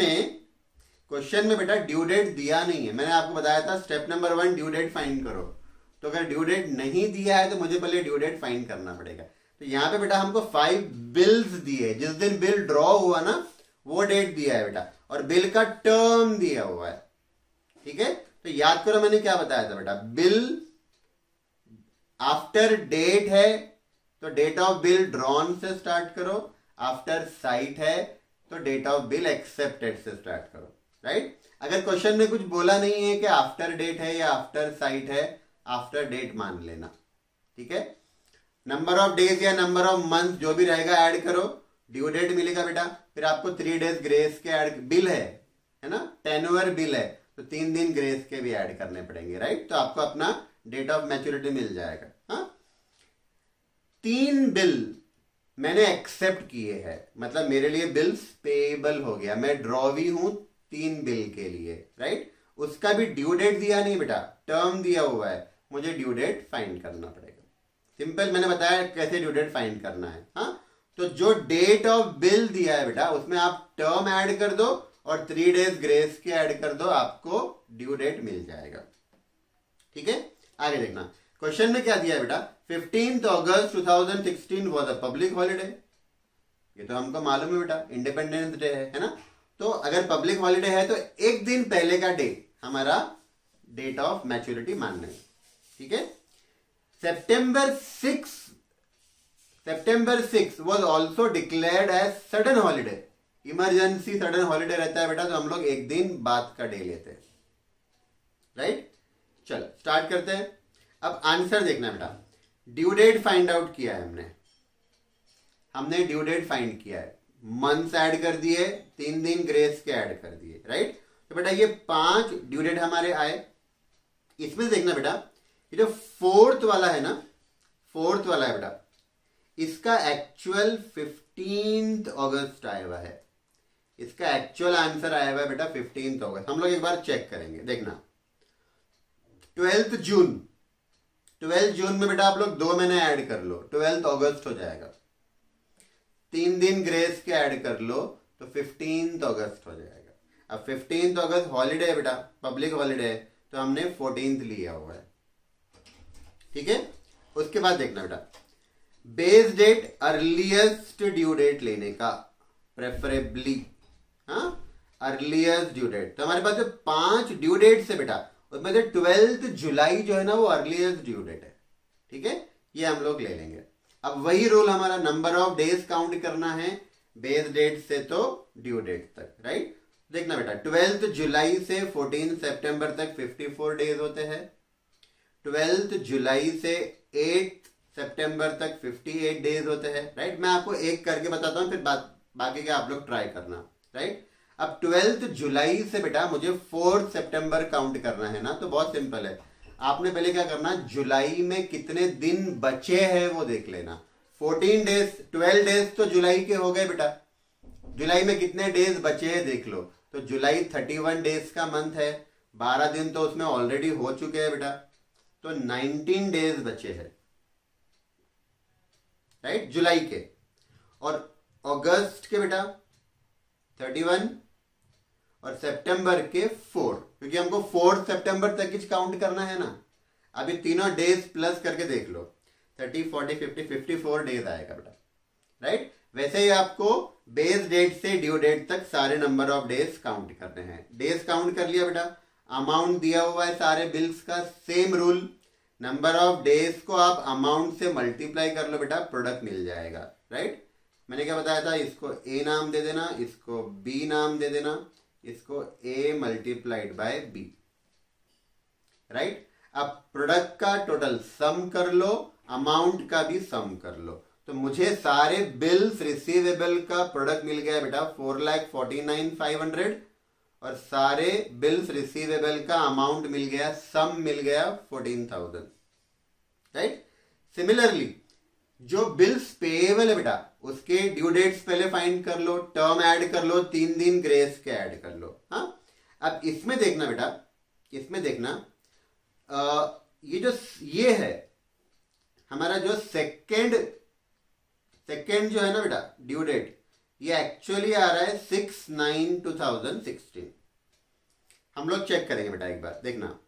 में बेटा ड्यू डेट दिया नहीं है, मैंने आपको बताया था step number 1 due date find करो, तो अगर ड्यू डेट नहीं दिया है तो मुझे पहले ड्यू डेट फाइंड करना पड़ेगा। तो यहां पे बेटा हमको 5 बिल्स दिए, जिस दिन बिल ड्रॉ हुआ ना वो डेट दिया है बेटा, और बिल का टर्म दिया हुआ है, ठीक है। तो याद करो मैंने क्या बताया था बेटा, बिल आफ्टर डेट है तो डेट ऑफ बिल ड्रॉन से स्टार्ट करो, आफ्टर साइट है तो डेट ऑफ बिल एक्सेप्टेड से स्टार्ट करो, राइट। अगर क्वेश्चन में कुछ बोला नहीं है कि आफ्टर डेट है या आफ्टर साइट है, आफ्टर डेट मान लेना, ठीक है। नंबर ऑफ डेज या नंबर ऑफ मंथ जो भी रहेगा ऐड करो, ड्यू डेट मिलेगा बेटा, फिर आपको 3 डेज ग्रेस के ऐड, बिल है ना, टेन्योर बिल है तो 3 दिन ग्रेस के भी ऐड करने पड़ेंगे, राइट। तो आपको अपना डेट ऑफ मैच्योरिटी मिल जाएगा, हाँ। 3 बिल मैंने एक्सेप्ट किए हैं, मतलब मेरे लिए बिल्स पेएबल हो गया, मैं ड्रॉवी हूं 3 बिल के लिए, राइट। उसका भी ड्यू डेट दिया नहीं बेटा, टर्म दिया हुआ है, मुझे ड्यू डेट फाइंड करना पड़ेगा। सिंपल, मैंने बताया कैसे ड्यू डेट फाइंड करना है। हाँ, तो जो डेट ऑफ बिल दिया है बेटा उसमें आप टर्म ऐड कर दो और 3 डेज ग्रेस के ऐड कर दो, आपको ड्यू डेट मिल जाएगा। ठीक है, आगे देखना। क्वेश्चन में क्या दिया है बेटा, 15 अगस्त 2016 वॉज अ पब्लिक हॉलीडे। ये तो हमको मालूम है बेटा, इंडिपेंडेंस डे है ना। तो अगर पब्लिक हॉलीडे है तो एक दिन पहले का डे हमारा डेट ऑफ मैच्योरिटी मानना है। ठीक है, September 6 was also declared as sudden holiday. Emergency sudden holiday रहता है बेटा, तो हम लोग एक दिन बाद का डे लेते हैं, राइट। चलो स्टार्ट करते हैं। अब आंसर देखना बेटा, ड्यू डेट फाइंड आउट किया है हमने ड्यू डेट फाइंड किया है, मंथ्स ऐड कर दिए, 3 दिन ग्रेस के ऐड कर दिए, राइट। तो बेटा ये 5 ड्यू डेट हमारे आए। इसमें देखना बेटा, ये जो फोर्थ वाला है ना, फोर्थ वाला है बेटा, इसका एक्चुअल 15 अगस्त आया हुआ है। इसका एक्चुअल आंसर आया हुआ है बेटा 15 अगस्त। हम लोग एक बार चेक करेंगे, देखना। 12 जून में बेटा आप लोग 2 महीने ऐड कर लो, 12 अगस्त हो जाएगा। 3 दिन ग्रेस के ऐड कर लो तो 15 अगस्त हो जाएगा। अब 15 अगस्त हॉलीडे है बेटा, पब्लिक हॉलीडे है, तो हमने 14 लिया हुआ है। ठीक है, उसके बाद देखना बेटा, base date earliest due date लेने का, प्रेफरेबली। हाँ, अर्लीस्ट ड्यू डेट, तो हमारे पास जो 5 ड्यू डेट है बेटा उसमें से 12 जुलाई जो है ना वो अर्लीस्ट ड्यू डेट है। ठीक है, ये हम लोग ले लेंगे। अब वही रूल हमारा, नंबर ऑफ डेज काउंट करना है बेस डेट से तो ड्यू डेट तक, राइट। देखना बेटा, 12 जुलाई से 14 सितंबर तक 54 डेज होते हैं। 12 जुलाई से 8 सितंबर तक 58 डेज होते हैं, राइट। मैं आपको एक करके बताता हूँ, फिर बाकी के आप लोग ट्राई करना, राइट। अब 12 जुलाई से बेटा मुझे 4 सितंबर काउंट करना है ना, तो बहुत सिंपल है। आपने पहले क्या करना, जुलाई में कितने दिन बचे हैं वो देख लेना। 14 डेज, 12 डेज तो जुलाई के हो गए बेटा, जुलाई में कितने डेज बचे हैं देख लो। तो जुलाई 31 डेज का मंथ है, 12 दिन तो उसमें ऑलरेडी हो चुके हैं बेटा, तो 19 डेज बचे हैं, राइट, जुलाई के। और अगस्त के बेटा 31 और सितंबर के 4, क्योंकि हमको 4 सितंबर तक ही काउंट करना है ना। अभी तीनों डेज प्लस करके देख लो, 30, 40, 50, 54 डेज आएगा बेटा, राइट। वैसे ही आपको बेस डेट से ड्यू डेट तक सारे नंबर ऑफ डेज काउंट करने हैं। डेज काउंट कर लिया बेटा, अमाउंट दिया हुआ है सारे बिल्स का, same rule, number of days को आप अमाउंट से मल्टीप्लाई कर लो बेटा, प्रोडक्ट मिल जाएगा, राइट। मैंने क्या बताया था, इसको ए नाम दे देना, इसको बी नाम दे देना, इसको ए मल्टीप्लाइड बाय बी, राइट। अब प्रोडक्ट का टोटल सम कर लो, अमाउंट का भी सम कर लो, तो मुझे सारे बिल्स रिसीवेबल का प्रोडक्ट मिल गया बेटा 4,49,500 और सारे बिल्स रिसीवेबल का अमाउंट मिल गया, सम मिल गया 14,000, राइट। सिमिलरली जो बिल्स पेएबल है बेटा उसके ड्यू डेट्स पहले फाइंड कर लो, टर्म ऐड कर लो, 3 दिन ग्रेस के ऐड कर लो। हाँ, अब इसमें देखना बेटा, इसमें देखना ये जो ये है हमारा जो सेकेंड जो है ना बेटा ड्यू डेट, ये एक्चुअली आ रहा है 6/9/2016। हम लोग चेक करेंगे बेटा एक बार, देखना।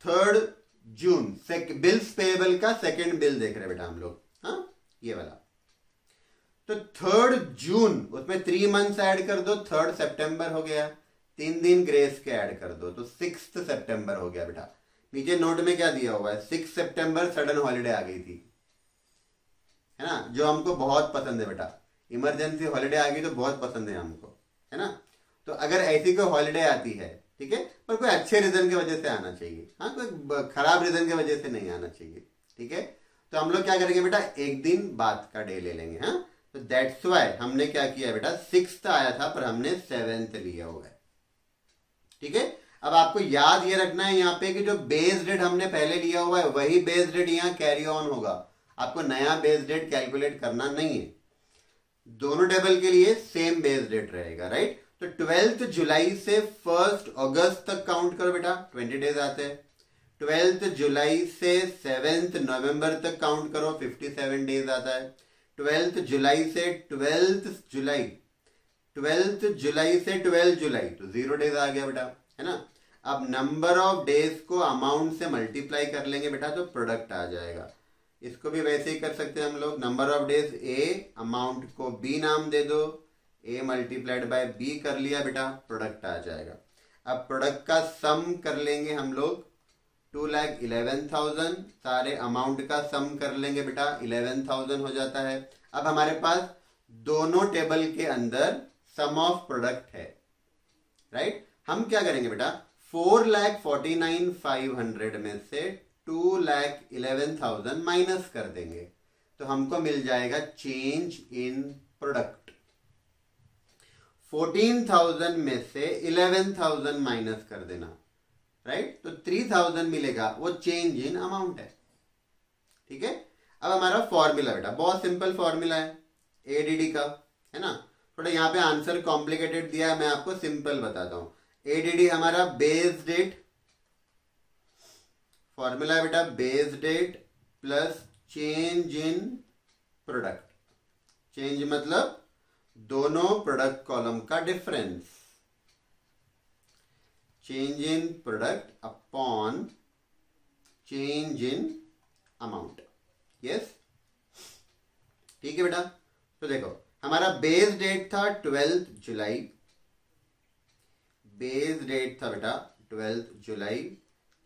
थर्ड जून बिल्स पेएबल का सेकेंड बिल देख रहे बेटा हम लोग, हाँ ये वाला। तो 3 जून उसमें 3 मंथ्स ऐड कर दो, 3 सितंबर हो गया, 3 दिन ग्रेस के ऐड कर दो तो 6 सितंबर हो गया बेटा। नीचे नोट में क्या दिया हुआ है, 6 सितंबर सडन हॉलीडे आ गई थी, है ना, जो हमको बहुत पसंद है बेटा। इमरजेंसी हॉलीडे आ गई तो बहुत पसंद है हमको, है ना। तो अगर ऐसी कोई हॉलीडे आती है, ठीक है, पर कोई अच्छे रीजन की वजह से आना चाहिए, हाँ, कोई खराब रीजन की वजह से नहीं आना चाहिए, ठीक है। तो हम लोग क्या करेंगे बेटा, एक दिन बाद का डे ले लेंगे। हाँ, तो दैट्स वाई हमने क्या किया बेटा, 6th आया था पर हमने 7th लिया हुआ है, ठीक है। अब आपको याद ये रखना है यहाँ पे कि जो बेस डेट हमने पहले लिया हुआ है वही बेस डेट यहाँ कैरी ऑन होगा, आपको नया बेस डेट कैलकुलेट करना नहीं है। दोनों टेबल के लिए सेम बेस डेट रहेगा, राइट। तो 12 जुलाई से 1 अगस्त तक काउंट करो बेटा, 20 डेज आते हैं। 12 जुलाई से 7 नवंबर तक काउंट करो, 57 डेज आता है। 12 जुलाई से 12 जुलाई, 12 जुलाई से 12 जुलाई, तो 0 डेज आ गया बेटा, है ना। अब नंबर ऑफ डेज को अमाउंट से मल्टीप्लाई कर लेंगे बेटा, तो प्रोडक्ट आ जाएगा। इसको भी वैसे ही कर सकते हैं हम लोग, number of days A, amount को बी नाम दे दो, ए मल्टीप्लाइड बाय बी कर लिया बेटा, प्रोडक्ट आ जाएगा। अब प्रोडक्ट का सम कर लेंगे हम लोग, 2,11,000, सारे अमाउंट का सम कर लेंगे बेटा, 11,000 हो जाता है। अब हमारे पास दोनों टेबल के अंदर सम ऑफ प्रोडक्ट है, राइट। हम क्या करेंगे बेटा, 4,49,500 में से 2,11,000 माइनस कर देंगे, तो हमको मिल जाएगा चेंज इन प्रोडक्ट। 14,000 में से 11,000 माइनस कर देना, राइट, तो 3,000 मिलेगा, वो चेंज इन अमाउंट है, ठीक है। अब हमारा फॉर्मूला बेटा बहुत सिंपल फॉर्मूला है एडीडी का, है ना। थोड़ा यहाँ पे आंसर कॉम्प्लिकेटेड दिया है, मैं आपको सिंपल बताता हूं। एडीडी हमारा बेस डेट, फॉर्मूला है बेटा base date plus change in product. Change मतलब दोनों प्रोडक्ट कॉलम का difference, change in product upon change in amount, yes, ठीक है बेटा। तो देखो हमारा बेस डेट था 12 जुलाई, बेस डेट था बेटा 12 जुलाई,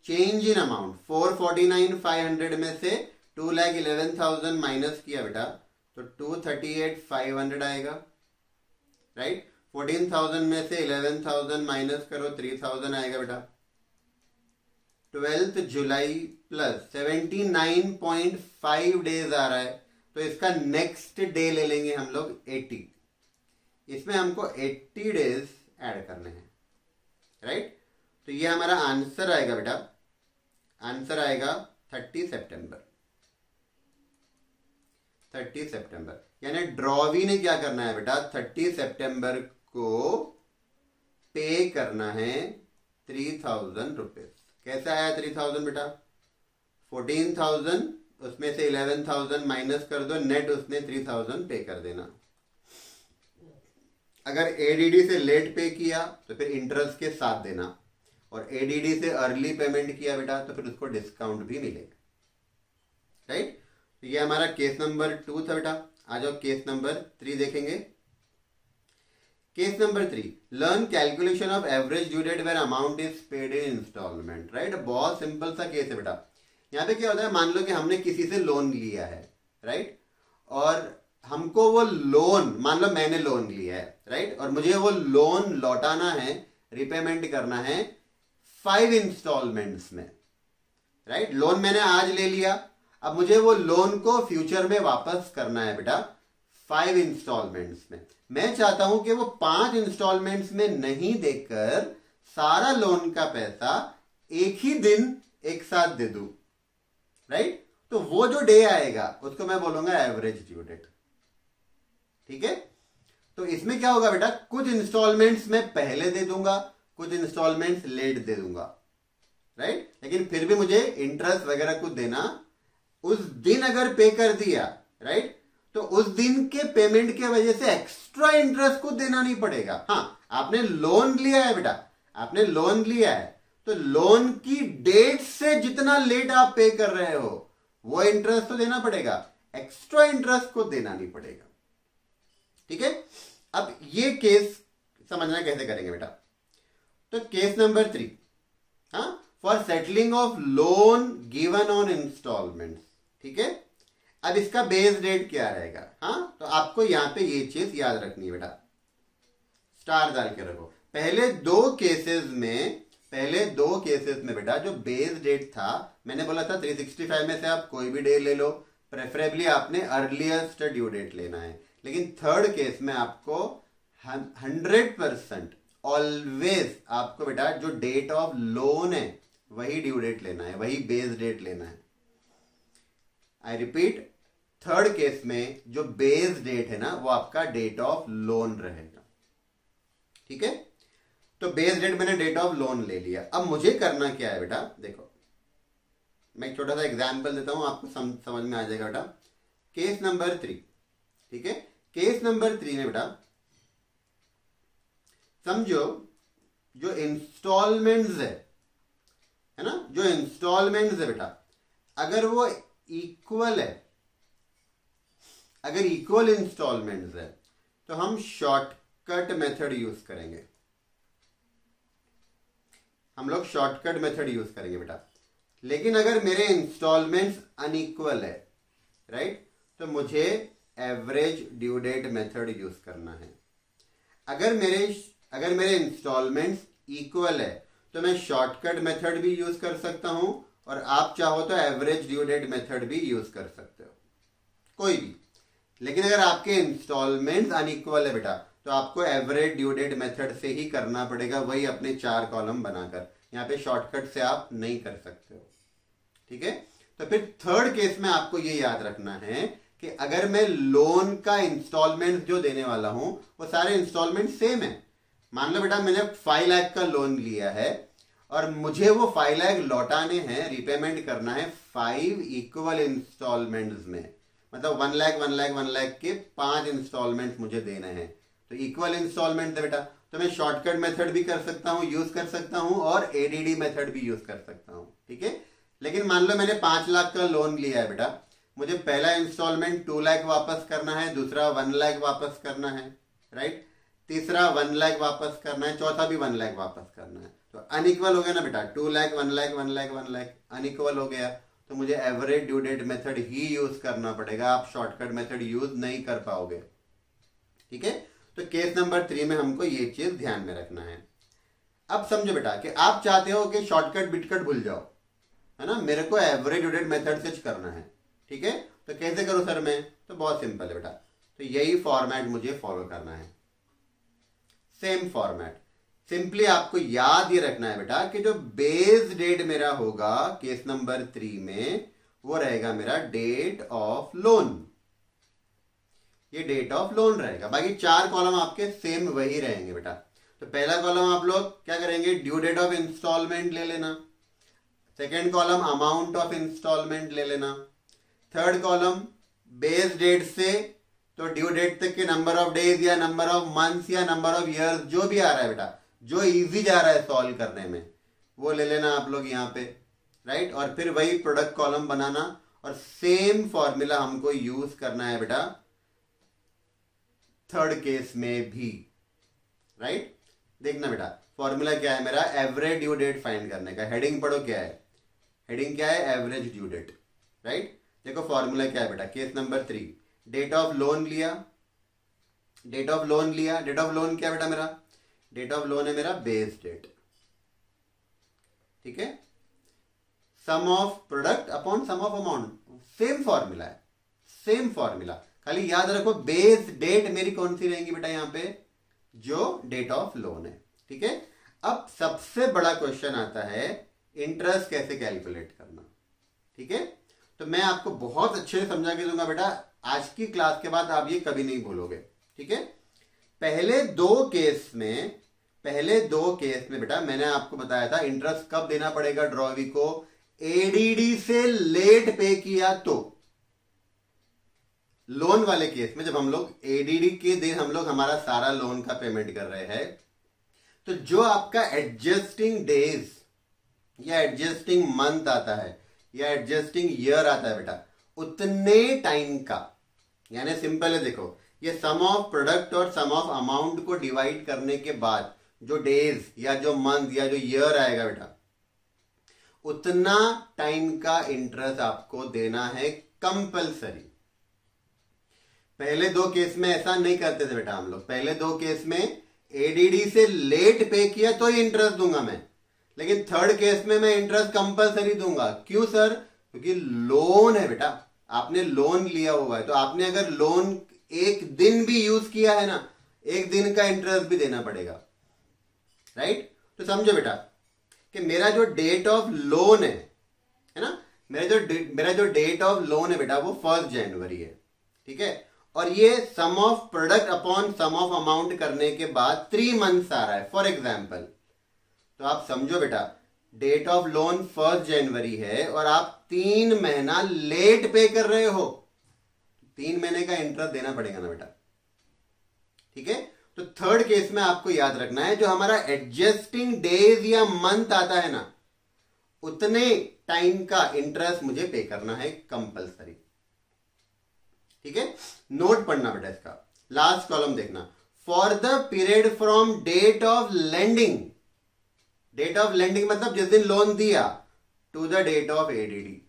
चेंज इन अमाउंट 449,500 में से 2,11,000 माइनस किया बेटा, तो 238,500 आएगा, राइट। 14,000 में से 11,000 माइनस करो, 3,000 आएगा बेटा। 12 जुलाई प्लस 79.5 डेज आ रहा है, तो इसका नेक्स्ट डे ले लेंगे हम लोग 80, इसमें हमको 80 डेज ऐड करने हैं, राइट। तो ये हमारा आंसर आएगा बेटा, आंसर आएगा 30 सितंबर, 30 सितंबर। यानी ड्रॉवी ने क्या करना है बेटा, 30 सितंबर को पे करना है 3,000 रुपीज। कैसे आया 3,000 बेटा, 14,000 उसमें से 11,000 माइनस कर दो, नेट उसने 3,000 पे कर देना। अगर एडीडी से लेट पे किया तो फिर इंटरेस्ट के साथ देना, और एडीडी से अर्ली पेमेंट किया बेटा तो फिर उसको डिस्काउंट भी मिलेगा, राइट। तो ये हमारा केस नंबर 2 था बेटा। आ जाओ केस नंबर 3 देखेंगे। Case number 3, learn calculation of average due date where amount is paid in installment, right. बहुत सिंपल सा केस है बेटा। यहाँ पे क्या होता है, मान लो कि हमने किसी से लोन लिया है, राइट, और हमको वो लोन, मान लो मैंने लोन लिया है, राइट, और मुझे वो लोन लौटाना है, रिपेमेंट करना है 5 इंस्टॉलमेंट्स में, राइट। लोन मैंने आज ले लिया, अब मुझे वो लोन को फ्यूचर में वापस करना है बेटा 5 इंस्टॉलमेंट्स में। मैं चाहता हूं कि वो 5 इंस्टॉलमेंट्स में नहीं देकर सारा लोन का पैसा एक ही दिन एक साथ दे दूं, राइट। तो वो जो डे आएगा उसको मैं बोलूंगा एवरेज ड्यू डेट, ठीक है। तो इसमें क्या होगा बेटा, कुछ इंस्टॉलमेंट्स में पहले दे दूंगा, कुछ इंस्टॉलमेंट्स लेट दे दूंगा, राइट। लेकिन फिर भी मुझे इंटरेस्ट वगैरह कुछ देना, उस दिन अगर पे कर दिया, राइट, तो उस दिन के पेमेंट के वजह से एक्स्ट्रा इंटरेस्ट को देना नहीं पड़ेगा। हाँ, आपने लोन लिया है बेटा, आपने लोन लिया है, तो लोन की डेट से जितना लेट आप पे कर रहे हो वो इंटरेस्ट तो देना पड़ेगा, एक्स्ट्रा इंटरेस्ट को देना नहीं पड़ेगा, ठीक है। अब ये केस समझना कैसे करेंगे बेटा, तो केस नंबर 3, हाँ, for settling of loan given on installment, ठीक है। अब इसका बेस डेट क्या रहेगा, हाँ, तो आपको यहां पे ये चीज याद रखनी है बेटा, स्टार डाल के रखो। पहले दो केसेस में बेटा जो बेस डेट था, मैंने बोला था 365 में से आप कोई भी डे ले लो, प्रेफरेबली आपने अर्लीस्ट ड्यू डेट लेना है। लेकिन थर्ड केस में आपको 100% ऑलवेज आपको बेटा जो डेट ऑफ लोन है वही ड्यू डेट लेना है, वही बेस डेट लेना है। आई रिपीट, थर्ड केस में जो बेस डेट है ना वो आपका डेट ऑफ लोन रहेगा। ठीक है, तो बेस डेट मैंने डेट ऑफ लोन ले लिया। अब मुझे करना क्या है बेटा, देखो मैं एक छोटा सा एग्जांपल देता हूं, आपको समझ में आ जाएगा बेटा। केस नंबर 3, ठीक है, केस नंबर 3 में बेटा समझो जो इंस्टॉलमेंट्स है ना, जो इंस्टॉलमेंट्स है बेटा, अगर वो इक्वल है, अगर इक्वल इंस्टॉलमेंट्स है तो हम शॉर्टकट मेथड यूज करेंगे, हम लोग शॉर्टकट मेथड यूज करेंगे बेटा। लेकिन अगर मेरे इंस्टॉलमेंट्स अनइक्वल है, राइट, तो मुझे average due date method use करना है। अगर मेरे इंस्टॉलमेंट्स इक्वल है तो मैं शॉर्टकट मेथड भी यूज कर सकता हूं, और आप चाहो तो एवरेज ड्यू डेट मेथड भी यूज कर सकते हो, कोई भी। लेकिन अगर आपके इंस्टॉलमेंट्स अनइक्वल है बेटा तो आपको एवरेज ड्यू डेट मेथड से ही करना पड़ेगा, वही अपने 4 कॉलम बनाकर। यहाँ पे शॉर्टकट से आप नहीं कर सकते हो। ठीक है, तो फिर थर्ड केस में आपको ये याद रखना है कि अगर मैं लोन का इंस्टॉलमेंट जो देने वाला हूं वो सारे इंस्टॉलमेंट सेम है। मान लो बेटा मैंने 5 लाख का लोन लिया है और मुझे वो 5 लाख लौटाने हैं, रिपेमेंट करना है 5 इक्वल इंस्टॉलमेंट्स में, मतलब 1 लाख 1 लाख 1 लाख के 5 इंस्टॉलमेंट मुझे देने हैं। तो इक्वल इंस्टॉलमेंट है बेटा, तो मैं शॉर्टकट मेथड भी कर सकता हूं, यूज कर सकता हूं, और एडीडी मेथड भी यूज कर सकता हूं। ठीक है, लेकिन मान लो मैंने 5 लाख का लोन लिया है बेटा, मुझे पहला इंस्टॉलमेंट 2 लाख वापस करना है, दूसरा 1 लाख वापस करना है, राइट, तीसरा 1 लाख वापस करना है, चौथा भी 1 लाख वापस करना है। तो अनइक्वल हो गया ना बेटा, 2 लाख 1 लाख 1 लाख 1 लाख अनइक्वल हो गया, तो मुझे एवरेज ड्यू डेट मेथड ही यूज करना पड़ेगा, आप शॉर्टकट मेथड यूज नहीं कर पाओगे। ठीक है, तो केस नंबर 3 में हमको ये चीज ध्यान में रखना है। अब समझो बेटा कि आप चाहते हो कि शॉर्टकट बिटकट भूल जाओ, है ना, मेरे को एवरेज ड्यू डेट मेथड से करना है। ठीक है, तो कैसे करूं सर मैं, तो बहुत सिंपल है बेटा, तो यही फॉर्मेट मुझे फॉलो करना है, सेम फॉर्मेट। सिंपली आपको याद ये रखना है बेटा कि जो बेस डेट मेरा होगा केस नंबर 3 में वो रहेगा मेरा डेट ऑफ लोन, ये डेट ऑफ लोन रहेगा। बाकी 4 कॉलम आपके सेम वही रहेंगे बेटा। तो पहला कॉलम आप लोग क्या करेंगे, ड्यू डेट ऑफ इंस्टॉलमेंट ले लेना, second column amount of installment ले लेना, थर्ड कॉलम बेस डेट से तो ड्यू डेट तक के नंबर ऑफ डेज या नंबर ऑफ मंथ्स या नंबर ऑफ ईयर्स जो भी आ रहा है बेटा, जो इजी जा रहा है सॉल्व करने में, वो ले लेना आप लोग यहाँ पे, राइट। और फिर वही प्रोडक्ट कॉलम बनाना और सेम फॉर्मूला हमको यूज करना है बेटा थर्ड केस में भी, राइट। देखना बेटा फॉर्मूला क्या है मेरा, एवरेज ड्यू डेट फाइंड करने का। हेडिंग पढ़ो क्या है, हेडिंग क्या है, एवरेज ड्यू डेट, राइट। देखो फॉर्मूला क्या है बेटा, case number 3 date of loan लिया, डेट ऑफ लोन लिया, डेट ऑफ लोन क्या बेटा मेरा, डेट ऑफ लोन है मेरा बेस डेट, ठीक है। Sum of product upon sum of amount, same formula है, सेम फॉर्मूला। खाली याद रखो बेस डेट मेरी कौन सी रहेंगी बेटा यहाँ पे, जो डेट ऑफ लोन है, ठीक है। अब सबसे बड़ा क्वेश्चन आता है इंटरेस्ट कैसे कैलकुलेट करना, ठीक है। तो मैं आपको बहुत अच्छे से समझा के दूंगा बेटा, आज की क्लास के बाद आप ये कभी नहीं भूलोगे, ठीक है। पहले दो केस में बेटा मैंने आपको बताया था इंटरेस्ट कब देना पड़ेगा ड्रॉवी को, एडीडी से लेट पे किया तो। लोन वाले केस में जब हम लोग एडीडी के दिन हम लोग हमारा सारा लोन का पेमेंट कर रहे हैं, तो जो आपका एडजस्टिंग डेज या एडजस्टिंग मंथ आता है या एडजस्टिंग ईयर आता है बेटा, उतने टाइम का, यानी सिंपल है, देखो ये सम ऑफ प्रोडक्ट और सम ऑफ अमाउंट को डिवाइड करने के बाद जो डेज या जो मंथ या जो ईयर आएगा बेटा, उतना टाइम का इंटरेस्ट आपको देना है कंपलसरी। पहले दो केस में ऐसा नहीं करते थे बेटा हम लोग, पहले दो केस में एडीडी से लेट पे किया तो ही इंटरेस्ट दूंगा मैं, लेकिन थर्ड केस में मैं इंटरेस्ट कंपलसरी दूंगा। क्यों सर, क्योंकि लोन है बेटा, आपने लोन लिया हुआ है, तो आपने अगर लोन एक दिन भी यूज किया है ना, एक दिन का इंटरेस्ट भी देना पड़ेगा, राइट। तो समझो बेटा कि मेरा जो डेट ऑफ लोन है ना, मेरा जो डेट ऑफ लोन है बेटा वो 1 जनवरी है, ठीक है, और ये sum of product upon sum of amount करने के बाद 3 मंथ्स आ रहा है फॉर एग्जाम्पल। तो आप समझो बेटा, डेट ऑफ लोन 1 जनवरी है और आप 3 महीना लेट पे कर रहे हो, 3 महीने का इंटरेस्ट देना पड़ेगा ना बेटा, ठीक है। तो थर्ड केस में आपको याद रखना है, जो हमारा एडजस्टिंग डेज या मंथ आता है ना, उतने टाइम का इंटरेस्ट मुझे पे करना है कंपलसरी, ठीक है। नोट पढ़ना बेटा इसका, लास्ट कॉलम देखना, for the period from date of lending, date of lending मतलब जिस दिन लोन दिया, to the date of ADD,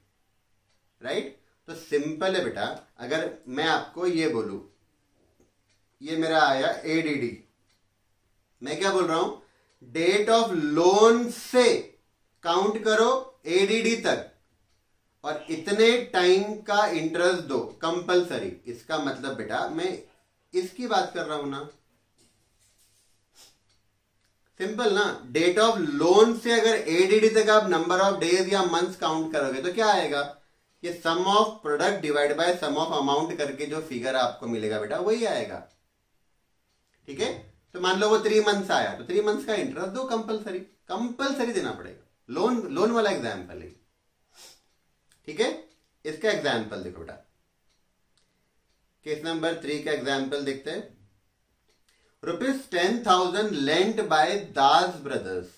right. तो सिंपल है बेटा, अगर मैं आपको ये बोलूं, ये मेरा आया एडीडी, मैं क्या बोल रहा हूं, डेट ऑफ लोन से काउंट करो एडीडी तक और इतने टाइम का इंटरेस्ट दो कंपलसरी। इसका मतलब बेटा मैं इसकी बात कर रहा हूं ना, सिंपल ना। डेट ऑफ लोन से अगर एडीडी तक आप नंबर ऑफ डेज या मंथ्स काउंट करोगे तो क्या आएगा, ये sum of product divide by sum of amount करके जो फिगर आपको मिलेगा बेटा वही आएगा, ठीक है। तो मान लो वो 3 मंथ्स आया, तो 3 मंथ्स का इंटरेस्ट दो कंपलसरी, कंपलसरी देना पड़ेगा। लोन वाला एग्जाम्पल है, ठीक है। इसका एग्जाम्पल देखो बेटा, केस नंबर 3 का एग्जाम्पल देखते हैं। ₹10,000 lent by Das brothers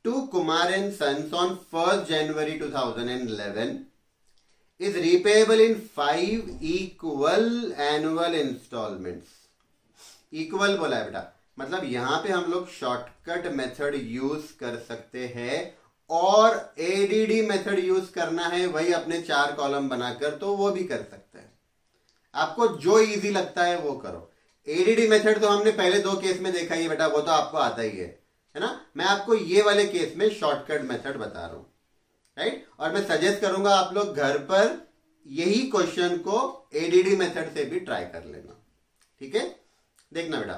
to Kumar and sons on 1 January 2011 is repayable in 5 equal annual installments। Equal बोला है बेटा, मतलब यहां पे हम लोग शॉर्टकट मेथड यूज कर सकते हैं और एडीडी मेथड यूज करना है, वही अपने 4 कॉलम बनाकर, तो वो भी कर सकते हैं। आपको जो इजी लगता है वो करो। एडीडी मेथड तो हमने पहले 2 केस में देखा ही है बेटा, वो तो आपको आता ही है ना। मैं आपको ये वाले केस में शॉर्टकट मेथड बता रहा हूं, राइट। और मैं सजेस्ट करूंगा आप लोग घर पर यही क्वेश्चन को एडीडी मेथड से भी ट्राई कर लेना, ठीक है। देखना बेटा,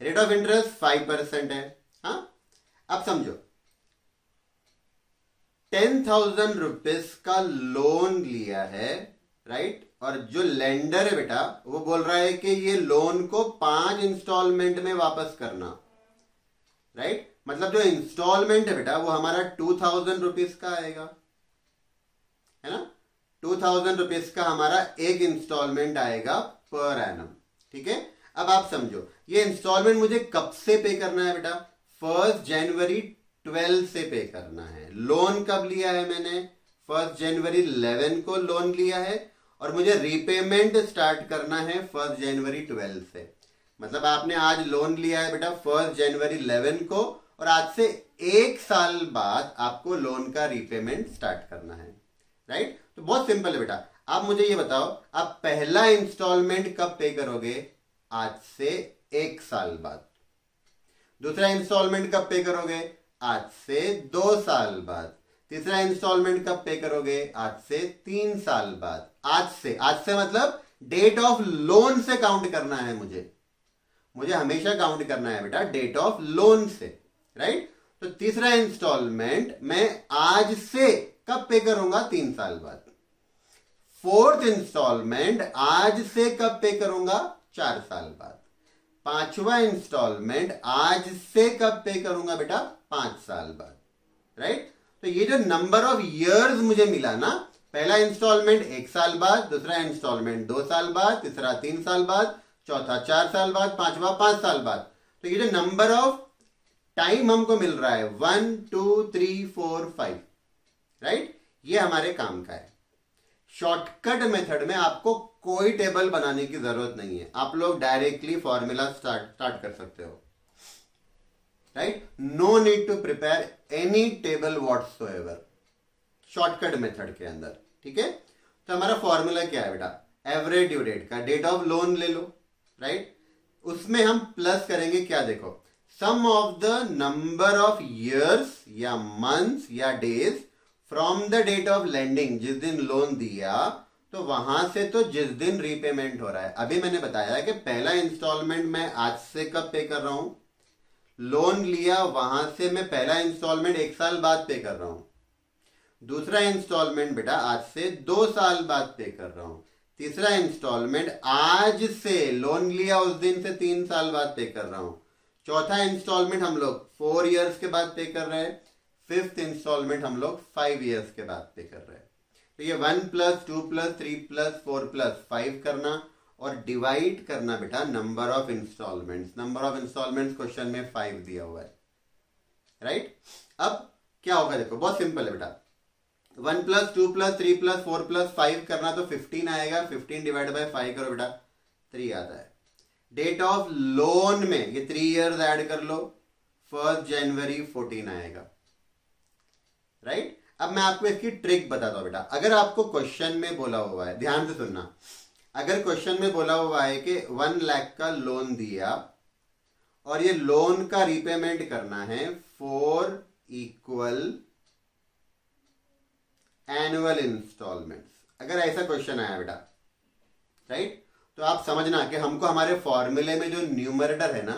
रेट ऑफ इंटरेस्ट 5% है, हाँ। अब समझो 10,000 रुपीज का लोन लिया है, राइट, और जो लेंडर है बेटा वो बोल रहा है कि ये लोन को 5 इंस्टॉलमेंट में वापस करना, राइट। मतलब जो इंस्टॉलमेंट है बेटा वो हमारा 2,000 रुपीज का आएगा, है ना। 2,000 रुपीज का हमारा एक इंस्टॉलमेंट आएगा पर एनम, ठीक है। अब आप समझो ये इंस्टॉलमेंट मुझे कब से पे करना है बेटा, 1 जनवरी 12 से पे करना है। लोन कब लिया है मैंने, 1 जनवरी 11 को लोन लिया है और मुझे रीपेमेंट स्टार्ट करना है 1 जनवरी 12 से। मतलब आपने आज लोन लिया है बेटा 1 जनवरी 11 को और आज से 1 साल बाद आपको लोन का रीपेमेंट स्टार्ट करना है, राइट। तो बहुत सिंपल है बेटा। आप मुझे ये बताओ, आप पहला इंस्टॉलमेंट कब पे करोगे, आज से 1 साल बाद। दूसरा इंस्टॉलमेंट कब पे करोगे, आज से 2 साल बाद। तीसरा इंस्टॉलमेंट कब पे करोगे, आज से 3 साल बाद। आज से मतलब डेट ऑफ लोन से काउंट करना है मुझे हमेशा काउंट करना है बेटा डेट ऑफ लोन से, राइट। तो तीसरा इंस्टॉलमेंट मैं आज से कब पे करूंगा, 3 साल बाद। फोर्थ इंस्टॉलमेंट आज से कब पे करूंगा, 4 साल बाद। 5वां इंस्टॉलमेंट आज से कब पे करूंगा बेटा, 5 साल बाद, राइट। तो ये जो नंबर ऑफ इयर्स मुझे मिला ना, पहला इंस्टॉलमेंट 1 साल बाद, दूसरा इंस्टॉलमेंट 2 साल बाद, तीसरा 3 साल बाद, चौथा 4 साल बाद, 5वां 5 साल बाद। तो ये जो नंबर ऑफ टाइम हमको मिल रहा है 1 2 3 4 5, राइट, ये हमारे काम का है। शॉर्टकट मेथड में आपको कोई टेबल बनाने की जरूरत नहीं है, आप लोग डायरेक्टली फॉर्मूला स्टार्ट कर सकते हो, right. No need to prepare any table whatsoever shortcut method के अंदर, ठीक है। तो हमारा फॉर्मूला क्या है बेटा, एवरेज ड्यू डेट का डेट ऑफ लोन ले लो, राइट। उसमें हम प्लस करेंगे क्या, देखो, sum of the number of years या मंथ्स या days from the date of lending, जिस दिन लोन दिया तो वहां से तो जिस दिन रीपेमेंट हो रहा है। अभी मैंने बताया कि पहला इंस्टॉलमेंट मैं आज से कब पे कर रहा हूं, लोन लिया वहां से मैं पहला इंस्टॉलमेंट 1 साल बाद पे कर रहा हूं। दूसरा इंस्टॉलमेंट बेटा आज से 2 साल बाद पे कर रहा हूं। तीसरा इंस्टॉलमेंट आज से, लोन लिया उस दिन से 3 साल बाद पे कर रहा हूं। चौथा इंस्टॉलमेंट हम लोग 4 इयर्स के बाद पे कर रहे हैं। फिफ्थ इंस्टॉलमेंट हम लोग 5 इयर्स के बाद पे कर रहे हैं। तो ये 1 + 2 + 3 + 4 + 5 करना और डिवाइड करना बेटा number of installments. Number of installments question में 5 दिया हुआ है, राइट। अब क्या होगा देखो, बहुत सिंपल है बेटा। 1 + 2 + 3 + 4 + 5 करना तो 15 आएगा। 15 डिवाइड बाय 5 करो बेटा, 3 आता है। डेट ऑफ लोन में ये 3 इयर्स ऐड कर लो, 1 जनवरी 14 आएगा, राइट। अब मैं आपको इसकी ट्रिक बताता हूं बेटा। अगर आपको क्वेश्चन में बोला हुआ है, ध्यान से सुनना, अगर क्वेश्चन में बोला हुआ है कि 1 लाख का लोन दिया और ये लोन का रीपेमेंट करना है 4 इक्वल एनुअल इंस्टॉलमेंट्स, अगर ऐसा क्वेश्चन आया बेटा, राइट, तो आप समझना कि हमको हमारे फॉर्मूले में जो न्यूमरेटर है ना,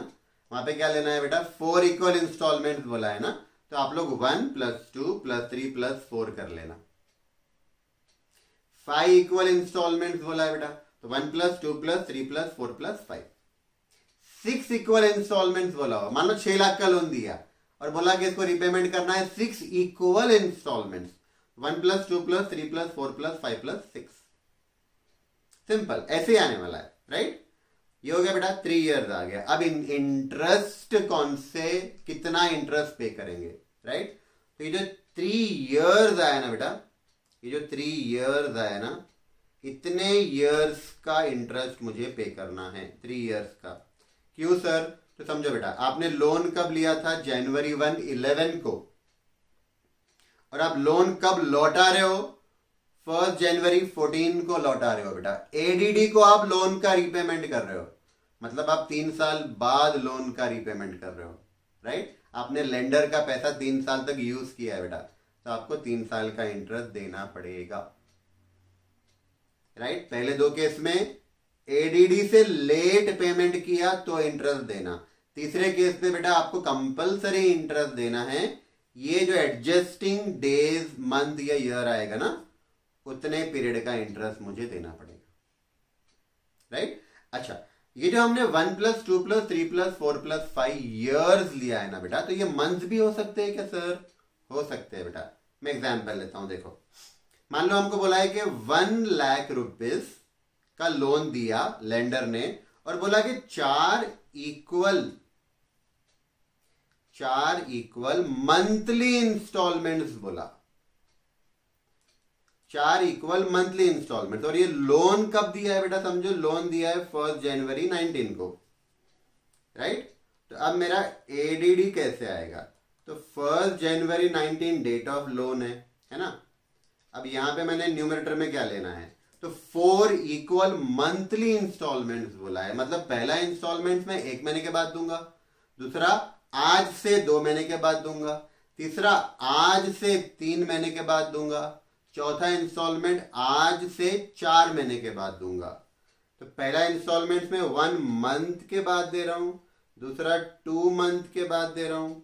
वहां पे क्या लेना है बेटा, 4 इक्वल इंस्टॉलमेंट्स बोला है ना, तो आप लोग 1 + 2 + 3 + 4 कर लेना। 5 इक्वल इंस्टॉलमेंट्स बोला है बेटा, तो 1 + 2 + 3 + 4 + 5। 6 इक्वल इंस्टॉलमेंट्स बोला हो, मान लो 6 लाख का लोन दिया और बोला कि इसको रिपेमेंट करना है 6 इक्वल इंस्टॉलमेंट्स, 1 + 2 + 3 + 4 + 5 + 6। सिंपल, ऐसे ही आने वाला है, राइट। ये हो गया बेटा, 3 इयर्स आ गया। अब इंटरेस्ट कौन से, कितना इंटरेस्ट पे करेंगे, राइट। तो ये जो 3 इयर्स आया ना बेटा, ये जो 3 इयर्स आया ना, इतने इयर्स का इंटरेस्ट मुझे पे करना है, 3 इयर्स का। क्यों सर, तो समझो बेटा, आपने लोन कब लिया था, जनवरी 1 11 को, और आप लोन कब लौटा रहे हो, 1 जनवरी 14 को लौटा रहे हो बेटा। एडीडी को आप लोन का रीपेमेंट कर रहे हो, मतलब आप 3 साल बाद लोन का रीपेमेंट कर रहे हो, राइट। आपने लेंडर का पैसा 3 साल तक यूज किया है बेटा, तो आपको 3 साल का इंटरेस्ट देना पड़ेगा, राइट। पहले 2 केस में एडीडी से लेट पेमेंट किया तो इंटरेस्ट देना, तीसरे केस में बेटा आपको कंपलसरी इंटरेस्ट देना है। ये जो एडजस्टिंग डेज, मंथ या ईयर आएगा ना, उतने पीरियड का इंटरेस्ट मुझे देना पड़ेगा, राइट। अच्छा, ये जो हमने 1 + 2 + 3 + 4 + 5 इयर्स लिया है ना बेटा, तो ये मंथ भी हो सकते हैं क्या सर, हो सकते हैं बेटा। मैं एग्जांपल लेता हूं, देखो, मान लो हमको बोला है कि 1 लाख रुपीस का लोन दिया लेंडर ने और बोला कि 4 इक्वल मंथली इंस्टॉलमेंट्स बोला, 4 इक्वल मंथली इंस्टॉलमेंट। और ये लोन कब दिया है बेटा, समझो लोन दिया है 1 जनवरी 19 को, राइट। तो अब मेरा एडीडी कैसे आएगा, तो 1 जनवरी 19 डेट ऑफ लोन है ना। अब यहां पे मैंने न्यूमरेटर में क्या लेना है, तो 4 इक्वल मंथली इंस्टॉलमेंट्स बोला है, मतलब पहला इंस्टॉलमेंट मैं 1 महीने के बाद दूंगा, दूसरा आज से 2 महीने के बाद दूंगा, तीसरा आज से 3 महीने के बाद दूंगा, चौथा इंस्टॉलमेंट आज से 4 महीने के बाद दूंगा। तो पहला इंस्टॉलमेंट में 1 मंथ के बाद दे रहा हूं, दूसरा 2 मंथ के बाद दे रहा हूं,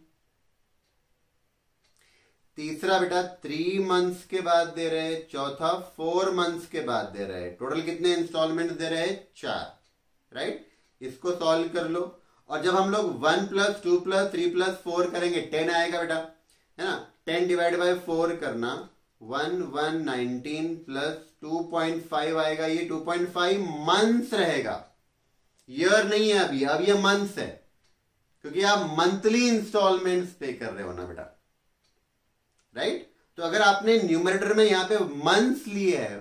तीसरा बेटा 3 मंथ्स के बाद दे रहे हैं, चौथा 4 मंथ्स के बाद दे रहे हैं। टोटल कितने इंस्टॉलमेंट दे रहे हैं, 4, राइट। इसको सॉल्व कर लो, और जब हम लोग 1 + 2 + 3 + 4 करेंगे 10 आएगा बेटा, है ना। 10 डिवाइड बाय 4 करना, 119 + 2.5 आएगा, ये 2.5 मंथ्स रहेगा, ईयर नहीं है अभी, अब ये मंथ्स है, क्योंकि आप मंथली इंस्टॉलमेंट्स पे कर रहे हो ना बेटा, राइट। तो अगर आपने न्यूमरेटर में यहां पे मंथ्स लिए है,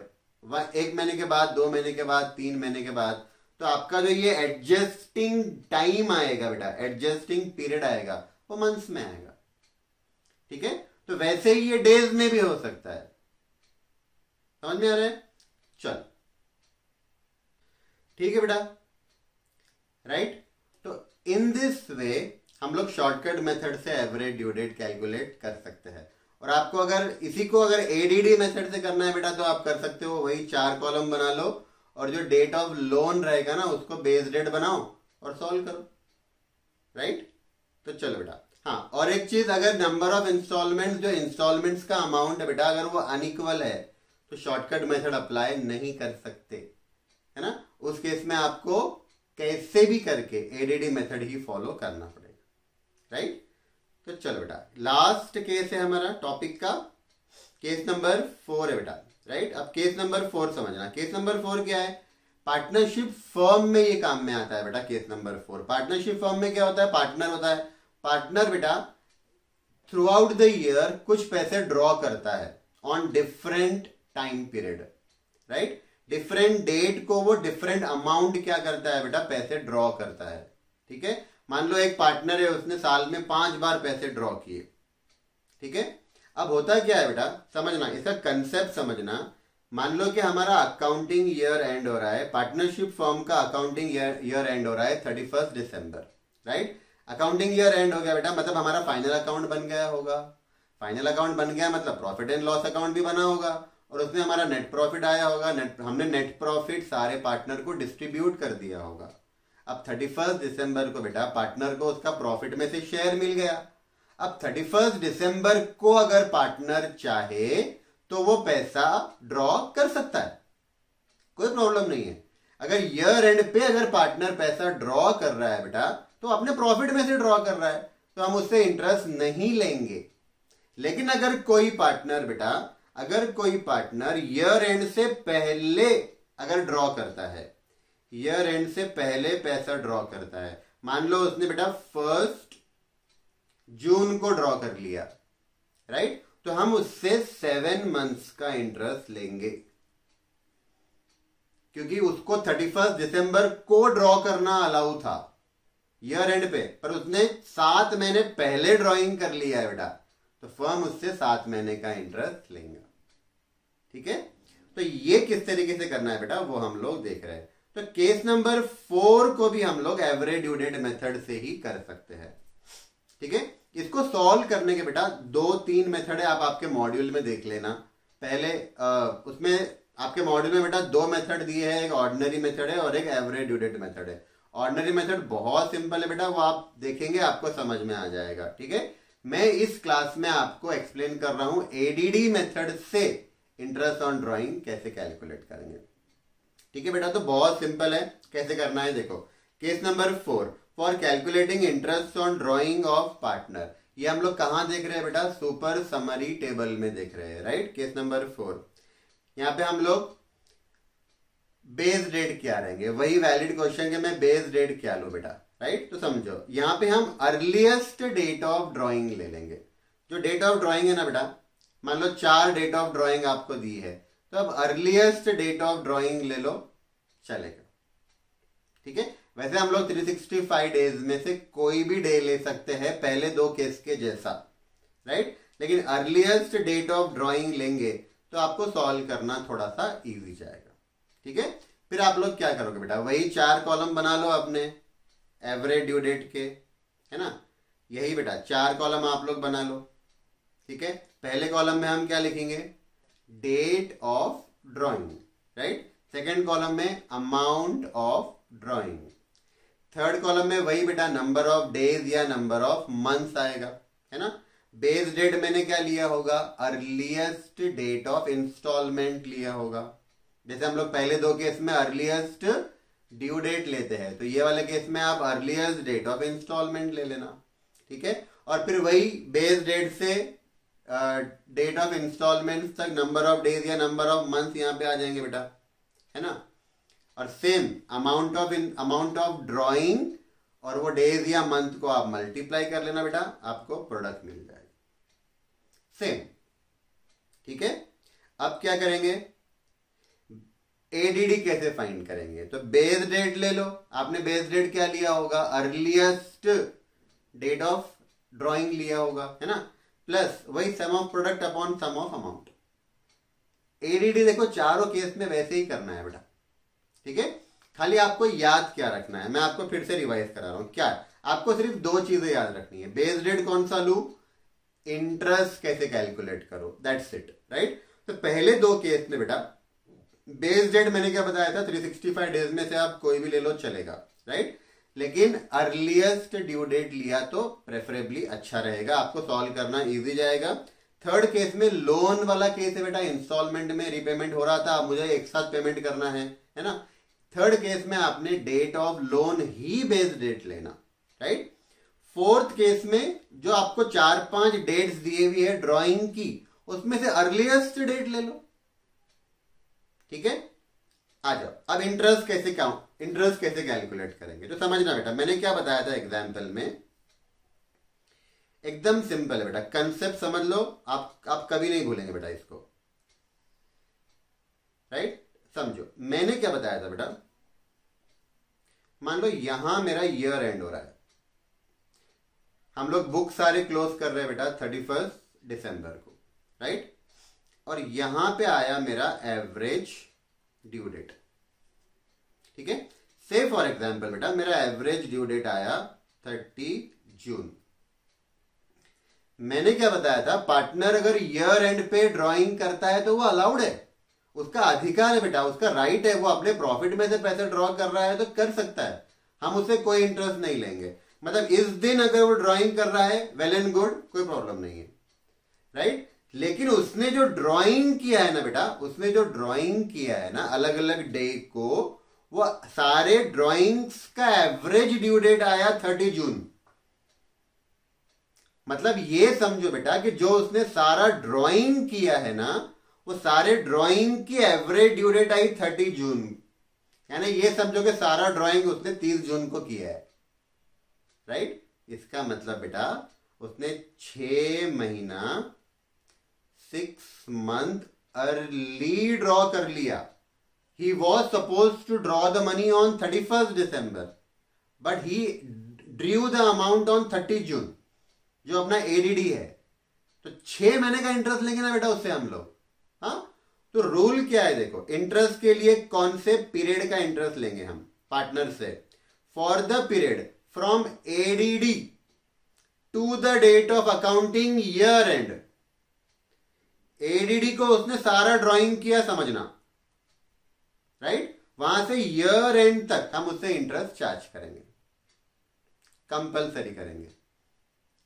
1 महीने के बाद, 2 महीने के बाद, 3 महीने के बाद, तो आपका जो ये एडजस्टिंग टाइम आएगा बेटा, एडजस्टिंग पीरियड आएगा, वो मंथ्स में आएगा, ठीक है। तो वैसे ही ये डेज में भी हो सकता है, समझ में आ रहा है, चल ठीक है बेटा, राइट। तो इन दिस वे हम लोग शॉर्टकट मेथड से एवरेज ड्यू डेट कैलकुलेट कर सकते हैं। और आपको अगर इसी को अगर एडीडी मेथड से करना है बेटा, तो आप कर सकते हो, वही 4 कॉलम बना लो और जो डेट ऑफ लोन रहेगा ना उसको बेस डेट बनाओ और सॉल्व करो, राइट। तो चलो बेटा, हाँ, और एक चीज, अगर नंबर ऑफ इंस्टॉलमेंट्स, जो इंस्टॉलमेंट्स का अमाउंट है बेटा, अगर वो अनइक्वल है तो शॉर्टकट मेथड अप्लाई नहीं कर सकते, है ना। उस केस में आपको कैसे भी करके एडीडी मेथड ही फॉलो करना पड़ेगा, राइट। तो चलो बेटा, लास्ट केस है हमारा टॉपिक का, केस नंबर 4 है बेटा, राइट। अब केस नंबर 4 समझना। केस नंबर 4 क्या है? पार्टनरशिप फर्म में ये काम में आता है बेटा। केस नंबर 4 पार्टनरशिप फर्म में क्या होता है? पार्टनर होता है। पार्टनर बेटा थ्रू आउट द ईयर कुछ पैसे ड्रॉ करता है on different time period, right. Different date को वो डिफरेंट अमाउंट क्या करता है बेटा? पैसे ड्रॉ करता है, ठीक है। मान लो एक पार्टनर है, उसने साल में 5 बार पैसे ड्रॉ किए, ठीक है। अब होता क्या है बेटा, समझना, इसका कंसेप्ट समझना। मान लो कि हमारा अकाउंटिंग ईयर एंड हो रहा है, पार्टनरशिप फर्म का अकाउंटिंग ईयर एंड हो रहा है 31 दिसंबर, राइट। अकाउंटिंग ईयर एंड हो गया बेटा, मतलब हमारा फाइनल अकाउंट बन गया होगा। फाइनल अकाउंट बन गया मतलब प्रॉफिट एंड लॉस अकाउंट भी बना होगा, और उसमें हमारा नेट प्रॉफिट आया होगा। हमने नेट प्रॉफिट सारे पार्टनर को डिस्ट्रीब्यूट कर दिया होगा। अब 31 दिसंबर को बेटा पार्टनर को उसका प्रॉफिट में से शेयर मिल गया। अब 31 दिसंबर को अगर पार्टनर चाहे तो वो पैसा ड्रॉ कर सकता है, कोई प्रॉब्लम नहीं है। अगर ईयर एंड पे अगर पार्टनर पैसा ड्रॉ कर रहा है बेटा, तो अपने प्रॉफिट में से ड्रॉ कर रहा है, तो हम उससे इंटरेस्ट नहीं लेंगे। लेकिन अगर कोई पार्टनर बेटा, अगर कोई पार्टनर ईयर एंड से पहले अगर ड्रॉ करता है, ईयर एंड से पहले पैसा ड्रॉ करता है, मान लो उसने बेटा 1 जून को ड्रॉ कर लिया, राइट, तो हम उससे 7 मंथ्स का इंटरेस्ट लेंगे, क्योंकि उसको 31 दिसंबर को ड्रॉ करना अलाउ था ईयर एंड पे, पर उसने 7 महीने पहले ड्रॉइंग कर लिया है बेटा, तो फर्म उससे 7 महीने का इंटरेस्ट लेंगे, ठीक है। तो ये किस तरीके से करना है बेटा, वो हम लोग देख रहे हैं। तो केस नंबर 4 को भी हम लोग एवरेज ड्यू डेट मेथड से ही कर सकते हैं, ठीक है। इसको सॉल्व करने के बेटा 2-3 मेथड है, आप आपके मॉड्यूल में देख लेना। पहले उसमें आपके मॉड्यूल में बेटा 2 मेथड दिए हैं, एक ऑर्डिनरी मेथड है और एक एवरेज ड्यू डेट मेथड है। ऑर्डिनरी मेथड बहुत सिंपल है बेटा, वो आप देखेंगे आपको समझ में आ जाएगा, ठीक है। मैं इस क्लास में आपको एक्सप्लेन कर रहा हूं एडीडी मेथड से इंटरेस्ट ऑन ड्राइंग कैसे कैलकुलेट करेंगे, ठीक है बेटा। तो बहुत सिंपल है, कैसे करना है देखो। Case number 4 for calculating interest on drying of partner, ये हम लोग कहां देख रहे हैं बेटा? सुपर समरी टेबल में देख रहे हैं, राइट। केस नंबर 4 यहां पे हम लोग बेस डेट क्या रहेंगे, वही वैलिड क्वेश्चन के मैं बेस डेट क्या लूं बेटा, राइट। तो समझो यहां पे हम अर्लीस्ट डेट ऑफ ड्राइंग ले लेंगे। जो डेट ऑफ ड्राइंग है ना बेटा, मान लो 4 डेट ऑफ ड्राइंग आपको दी है, तो अब अर्लीस्ट डेट ऑफ ड्राइंग ले लो, चलेगा, ठीक है। वैसे हम लोग 365 डेज में से कोई भी डे ले सकते हैं, पहले 2 केस के जैसा, राइट। लेकिन अर्लीस्ट डेट ऑफ ड्राइंग लेंगे तो आपको सॉल्व करना थोड़ा सा इजी जाएगा, ठीक है। फिर आप लोग क्या करोगे बेटा, वही 4 कॉलम बना लो अपने एवरेज ड्यू डेट के, है ना। यही बेटा 4 कॉलम आप लोग बना लो, ठीक है। पहले कॉलम में हम क्या लिखेंगे? Date of drawing, right. Second column में amount of drawing. Third column में वही बेटा नंबर ऑफ डेज या नंबर ऑफ मंथ्स आएगा, है ना। बेस डेट मैंने क्या लिया होगा? अर्लीस्ट डेट ऑफ इंस्टॉलमेंट लिया होगा। जैसे हम लोग पहले 2 केस में अर्लीस्ट ड्यू डेट लेते हैं, तो ये वाले केस में आप अर्लीस्ट डेट ऑफ इंस्टॉलमेंट ले लेना, ठीक है। और फिर वही बेस डेट से डेट ऑफ इंस्टॉलमेंट तक नंबर ऑफ डेज या नंबर ऑफ मंथ्स यहां पे आ जाएंगे बेटा, है ना। और सेम अमाउंट ऑफ ड्राइंग और वो डेज या मंथ को आप मल्टीप्लाई कर लेना बेटा, आपको प्रोडक्ट मिल जाएगा सेम, ठीक है। अब क्या करेंगे? एडीडी कैसे फाइंड करेंगे? तो बेस डेट ले लो, आपने बेस डेट क्या लिया होगा? अर्लीस्ट डेट ऑफ ड्राइंग लिया होगा, है ना, प्लस वही sum of product upon sum of amount. ADD देखो चारों केस में वैसे ही करना है बेटा, ठीक है। खाली आपको याद क्या रखना है, मैं आपको फिर से रिवाइज करा रहा हूं। क्या आपको सिर्फ 2 चीजें याद रखनी है, बेस डेट कौन सा लू, इंटरेस्ट कैसे कैलकुलेट करो, दैट्स इट, राइट। तो पहले 2 केस में बेटा बेस डेट मैंने क्या बताया था? 365 डेज में से आप कोई भी ले लो, चलेगा, राइट। लेकिन अर्लीस्ट ड्यू डेट लिया तो प्रेफरेबली अच्छा रहेगा, आपको सॉल्व करना इजी जाएगा। थर्ड केस में लोन वाला केस है बेटा, इंस्टॉलमेंट में रीपेमेंट हो रहा था, मुझे एक साथ पेमेंट करना है ना। थर्ड केस में आपने डेट ऑफ लोन ही बेस्ड डेट लेना, राइट। फोर्थ केस में जो आपको 4-5 डेट्स दिए हुई है ड्राइंग की, उसमें से अर्लीस्ट डेट ले लो, ठीक है। आ जाओ, अब इंटरेस्ट कैसे कैलकुलेट करेंगे तो समझना बेटा, मैंने क्या बताया था एग्जाम्पल में, एकदम सिंपल है बेटा, कंसेप्ट समझ लो, आप कभी नहीं भूलेंगे बेटा इसको, राइट। समझो मैंने क्या बताया था बेटा, मान लो यहां मेरा ईयर एंड हो रहा है, हम लोग बुक सारे क्लोज कर रहे हैं बेटा 31 दिसंबर को, राइट। और यहां पे आया मेरा एवरेज ड्यू डेट, ठीक है। से फॉर एग्जाम्पल बेटा मेरा एवरेज ड्यू डेट आया 30 जून। मैंने क्या बताया था, पार्टनर अगर ईयर एंड पे ड्राइंग करता है तो वो अलाउड है, उसका अधिकार है बेटा, उसका राइट है, वो अपने प्रॉफिट में से पैसे ड्रॉ कर रहा है तो कर सकता है, हम उससे कोई इंटरेस्ट नहीं लेंगे। मतलब इस दिन अगर वो ड्राइंग कर रहा है वेल एंड गुड, कोई प्रॉब्लम नहीं है, राइट। लेकिन उसने जो ड्राइंग किया है ना बेटा, उसने जो ड्राइंग किया है ना अलग अलग डे को, वो सारे ड्राइंग्स का एवरेज ड्यू डेट आया 30 जून। मतलब ये समझो बेटा कि जो उसने सारा ड्राइंग किया है ना, वो सारे ड्राइंग की एवरेज ड्यू डेट आई 30 जून, यानी ये समझो कि सारा ड्राइंग उसने 30 जून को किया है, राइट। इसका मतलब बेटा उसने 6 महीना 6 मंथ अर्ली ड्रॉ कर लिया। He was suppose to draw the money on 31 December but he drew the amount on 30 June, जो अपना एडीडी है। तो 6 महीने का इंटरेस्ट लेंगे ना बेटा उससे हम लोग, हाँ। तो रूल क्या है देखो, इंटरेस्ट के लिए कौन से पीरियड का इंटरेस्ट लेंगे हम पार्टनर से, for the period from ADD to the date of accounting year end. ADD को उसने सारा ड्राइंग किया समझना, राइट। वहां से ईयर एंड तक हम उससे इंटरेस्ट चार्ज करेंगे, कंपलसरी करेंगे,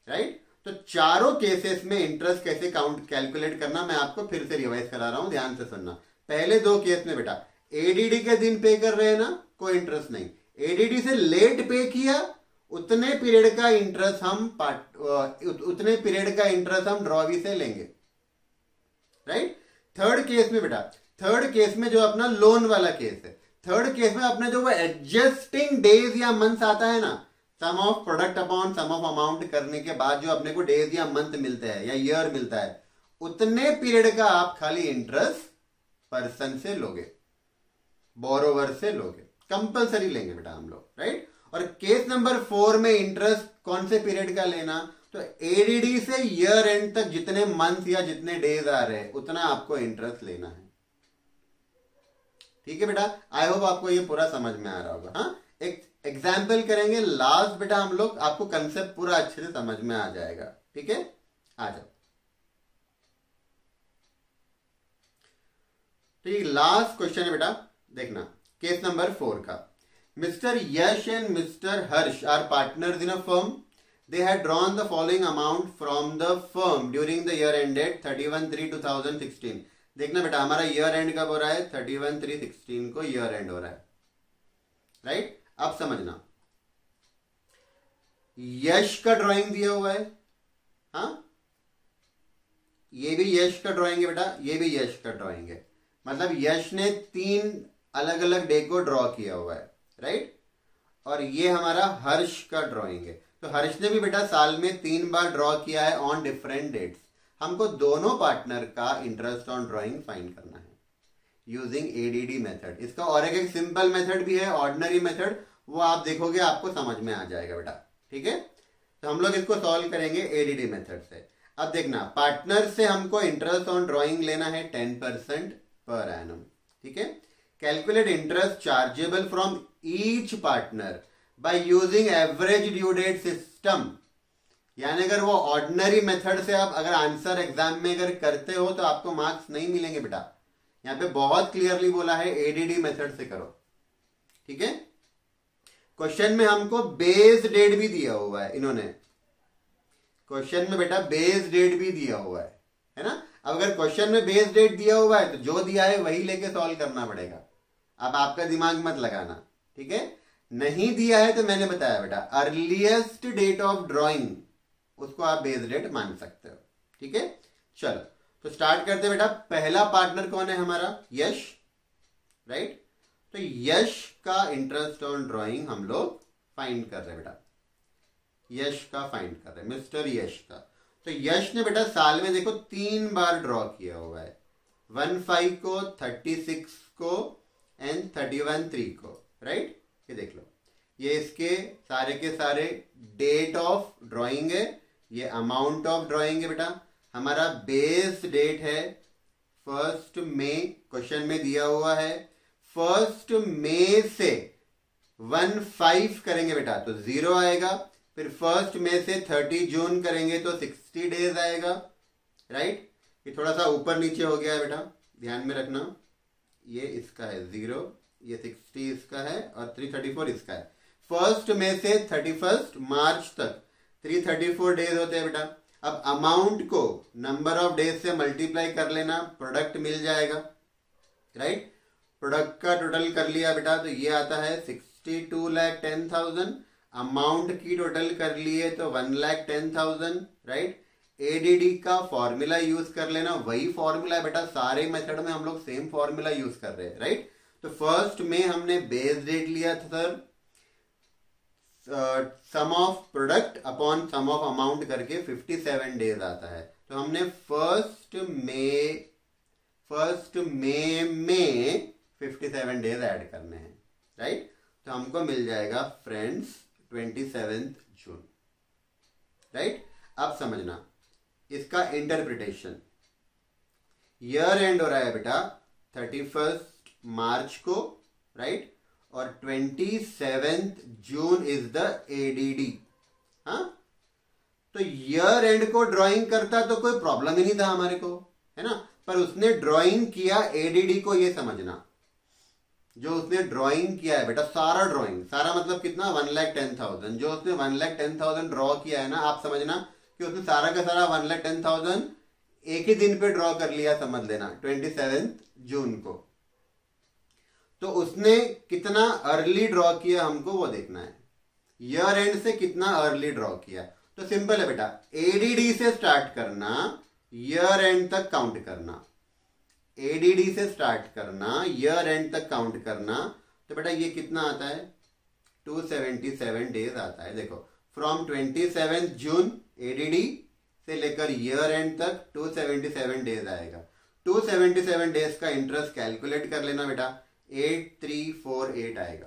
राइट। तो चारों केसेस में इंटरेस्ट कैसे कैलकुलेट करना मैं आपको फिर से रिवाइज करा रहा हूं, ध्यान से सुनना। पहले 2 केस में बेटा एडीडी के दिन पे कर रहे हैं ना, कोई इंटरेस्ट नहीं। एडीडी से लेट पे किया, उतने पीरियड का इंटरेस्ट हम ड्रॉवी से लेंगे, राइट। थर्ड केस में बेटा, थर्ड केस में जो अपना लोन वाला केस है, थर्ड केस में अपने जो वो एडजस्टिंग डेज या मंथ्स आता है ना, sum of product upon sum of amount करने के बाद जो अपने को डेज या मंथ मिलते हैं या ईयर मिलता है, उतने पीरियड का आप खाली इंटरेस्ट पर्सन से लोगे, बोरोवर से लोगे, कंपलसरी लेंगे बेटा हम लोग, राइट। और केस नंबर 4 में इंटरेस्ट कौन से पीरियड का लेना, तो एडीडी से ईयर एंड तक जितने मंथ या जितने डेज आ रहे हैं उतना आपको इंटरेस्ट लेना है, ठीक है बेटा। आई होप आपको ये पूरा समझ में आ रहा होगा, हाँ। एक एग्जाम्पल करेंगे लास्ट बेटा हम लोग, आपको कंसेप्ट पूरा अच्छे से समझ में आ जाएगा, ठीक है। आ जाओ, ठीक। लास्ट क्वेश्चन है बेटा, देखना केस नंबर 4 का। Mister Yash and mister Harsh are partners in a firm. They had drawn the following amount from the firm during the year ended 31/3/2016. देखना बेटा हमारा ईयर एंड कब हो रहा है, 31/3/16 को ईयर एंड हो रहा है, राइट। अब समझना, यश का ड्राइंग दिया हुआ है, हाँ, ये भी यश का ड्राइंग है बेटा, ये भी यश का ड्राइंग है। मतलब यश ने 3 अलग अलग डे को ड्रॉ किया हुआ है, राइट। और ये हमारा हर्ष का ड्राइंग है। तो हर्ष ने भी बेटा साल में 3 बार ड्रॉ किया है ऑन डिफरेंट डेट्स। हमको दोनों पार्टनर का इंटरेस्ट ऑन ड्राइंग फाइंड करना है यूजिंग एडीडी मेथड। इसका और एक सिंपल मेथड भी है, ऑर्डिनरी मेथड, वो आप देखोगे आपको समझ में आ जाएगा बेटा, ठीक है। तो हम लोग इसको सॉल्व करेंगे एडीडी मेथड से। अब देखना, पार्टनर से हमको इंटरेस्ट ऑन ड्राइंग लेना है 10% पर एनम, ठीक है। Calculate interest chargeable from each partner by using average due date system. यानी अगर वो ऑर्डिनरी मेथड से आप अगर आंसर एग्जाम में अगर करते हो तो आपको मार्क्स नहीं मिलेंगे बेटा। यहाँ पे बहुत क्लियरली बोला है एडीडी मेथड से करो, ठीक है। क्वेश्चन में हमको बेस डेट भी दिया हुआ है, इन्होंने क्वेश्चन में बेटा बेस डेट भी दिया हुआ है ना। अब अगर क्वेश्चन में बेस डेट दिया हुआ है तो जो दिया है वही लेके सॉल्व करना पड़ेगा। अब आपका दिमाग मत लगाना, ठीक है। नहीं दिया है तो मैंने बताया बेटा अर्लीस्ट डेट ऑफ ड्राइंग, उसको आप बेस डेट मान सकते हो, ठीक है। चलो तो स्टार्ट करते हैं बेटा। पहला पार्टनर कौन है हमारा? यश, राइट। तो यश का इंटरेस्ट ऑन ड्राइंग हम लोग फाइंड कर रहे हैं बेटा, यश का फाइंड कर रहे हैं, मिस्टर यश का। तो यश ने बेटा साल में देखो 3 बार ड्रॉ किया हुआ है, 15 को, 36 को एंड 31 को, राइट। ये देख लो, ये इसके सारे के सारे डेट ऑफ ड्राइंग है, ये अमाउंट ऑफ ड्राइंग है बेटा। हमारा बेस डेट है 1 मई, क्वेश्चन में दिया हुआ है। 1 मई से 15 करेंगे बेटा तो 0 आएगा, फिर 1 मई से 30 जून करेंगे तो 60 डेज आएगा, राइट। ये थोड़ा सा ऊपर नीचे हो गया है बेटा, ध्यान में रखना। ये इसका है 0, ये 60 इसका है और 334 इसका है। 1 मई से 31 मार्च तक 334 डेज होते हैं बेटा। अब अमाउंट को नंबर ऑफ डेज से मल्टीप्लाई कर लेना, प्रोडक्ट मिल जाएगा, राइट। प्रोडक्ट का टोटल कर लिया बेटा तो ये आता है 62,10,000। अमाउंट की टोटल कर लिए तो 1,10,000, राइट। एडीडी का फॉर्मूला यूज कर लेना, वही फॉर्मूला है बेटा, सारे मेथड में हम लोग सेम फॉर्मूला यूज कर रहे हैं, राइट। तो 1 में हमने बेस डेट लिया था sir, sum of product upon sum of amount करके 57 डेज आता है। तो हमने 1 मई में 57 डेज ऐड करने हैं, राइट। तो हमको मिल जाएगा फ्रेंड्स 27 जून, राइट। अब समझना इसका इंटरप्रिटेशन। ईयर एंड हो रहा है बेटा 31 मार्च को, राइट, और 27 जून इज द एडीडी। हाँ, तो ईयर एंड को ड्राइंग करता तो कोई प्रॉब्लम ही नहीं था हमारे को, है ना। पर उसने ड्राइंग किया एडीडी को, ये समझना, जो उसने ड्राइंग किया है बेटा, सारा ड्राइंग, सारा मतलब कितना, 1,10,000। जो उसने 1,10,000 ड्रॉ किया है ना, आप समझना कि उसने सारा का सारा 1,10,000 एक ही दिन पे ड्रॉ कर लिया, समझ लेना, 27 जून को। तो उसने कितना अर्ली ड्रॉ किया हमको वो देखना है, ईयर एंड से कितना अर्ली ड्रॉ किया। तो सिंपल है बेटा, एडीडी से स्टार्ट करना, ईयर एंड तक काउंट करना, एडीडी से स्टार्ट करना, ईयर एंड तक काउंट करना। तो बेटा ये कितना आता है, 277 डेज आता है। देखो फ्रॉम 27 जून एडीडी से लेकर ईयर एंड तक 277 डेज आएगा। 277 डेज का इंटरेस्ट कैलकुलेट कर लेना बेटा, 8348 आएगा।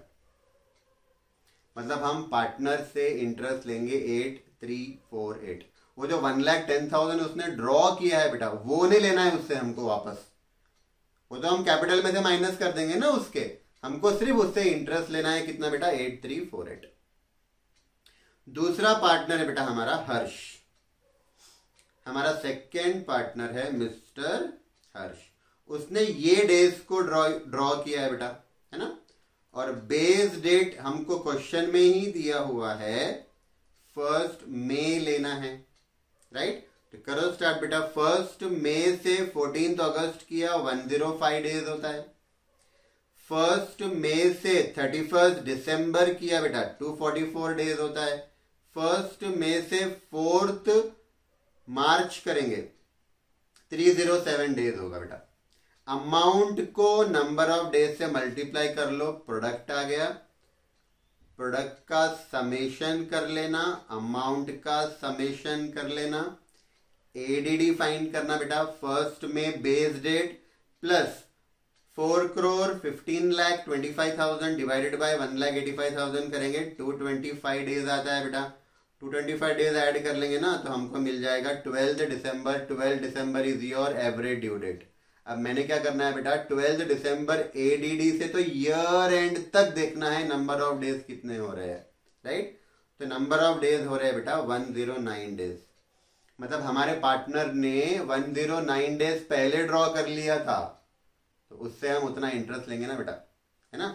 मतलब हम पार्टनर से इंटरेस्ट लेंगे 8348। वो जो 1,10,000 उसने ड्रॉ किया है बेटा, वो नहीं लेना है उससे हमको वापस, वो तो हम कैपिटल में से माइनस कर देंगे ना उसके, हमको सिर्फ उससे इंटरेस्ट लेना है कितना बेटा, 8348। दूसरा पार्टनर है बेटा हमारा हर्ष, हमारा सेकेंड पार्टनर है मिस्टर हर्ष। उसने ये डेज को ड्रॉ किया है बेटा, है ना। और बेस डेट हमको क्वेश्चन में ही दिया हुआ है 1 मई लेना है, राइट। तो करो स्टार्ट बेटा। 1 मई से 14 अगस्त किया, 105 डेज होता है। 1 मई से 31 दिसंबर किया बेटा, 244 डेज होता है। 1 मई से 4 मार्च करेंगे, 307 डेज होगा बेटा। अमाउंट को नंबर ऑफ डेज से मल्टीप्लाई कर लो, प्रोडक्ट आ गया। प्रोडक्ट का समेशन कर लेना, अमाउंट का समेशन कर लेना, एडीडी फाइंड करना बेटा। 1 में base date plus 4,15,25,000 divided by 1,85,000 करेंगे, 225 डेज आता है बेटा। 225 डेज ऐड कर लेंगे ना तो हमको मिल जाएगा 12 दिसंबर। 12 December is your average due date. अब मैंने क्या करना है बेटा, 12 दिसंबर एडीडी से तो ईयर एंड तक देखना है नंबर ऑफ डेज कितने हो रहे हैं, राइट। तो नंबर ऑफ डेज हो रहे हैं बेटा 109 डेज। मतलब हमारे पार्टनर ने 109 डेज पहले ड्रॉ कर लिया था, तो उससे हम उतना इंटरेस्ट लेंगे ना बेटा, है ना।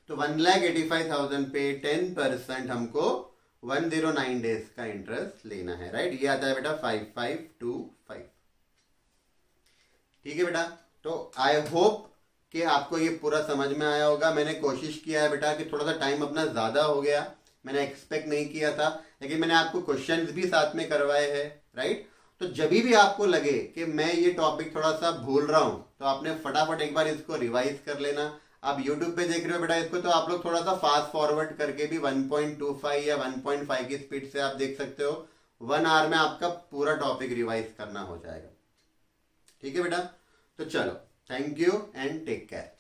तो 1,85,000 पे 10% हमको 109 डेज का इंटरेस्ट लेना है, राइट। ये आता है बेटा 5525। ठीक है बेटा, तो आई होप कि आपको ये पूरा समझ में आया होगा। मैंने कोशिश किया है बेटा कि थोड़ा सा टाइम अपना ज्यादा हो गया, मैंने एक्सपेक्ट नहीं किया था, लेकिन मैंने आपको क्वेश्चंस भी साथ में करवाए हैं, राइट। तो जब भी आपको लगे कि मैं ये टॉपिक थोड़ा सा भूल रहा हूं तो आपने फटाफट एक बार इसको रिवाइज कर लेना। आप यूट्यूब पे देख रहे हो बेटा इसको, तो आप लोग थोड़ा सा फास्ट फॉरवर्ड करके भी 1.25 या 1.5 की स्पीड से आप देख सकते हो। 1 आवर में आपका पूरा टॉपिक रिवाइज करना हो जाएगा। ठीक है बेटा, तो चलो, thank you and take care.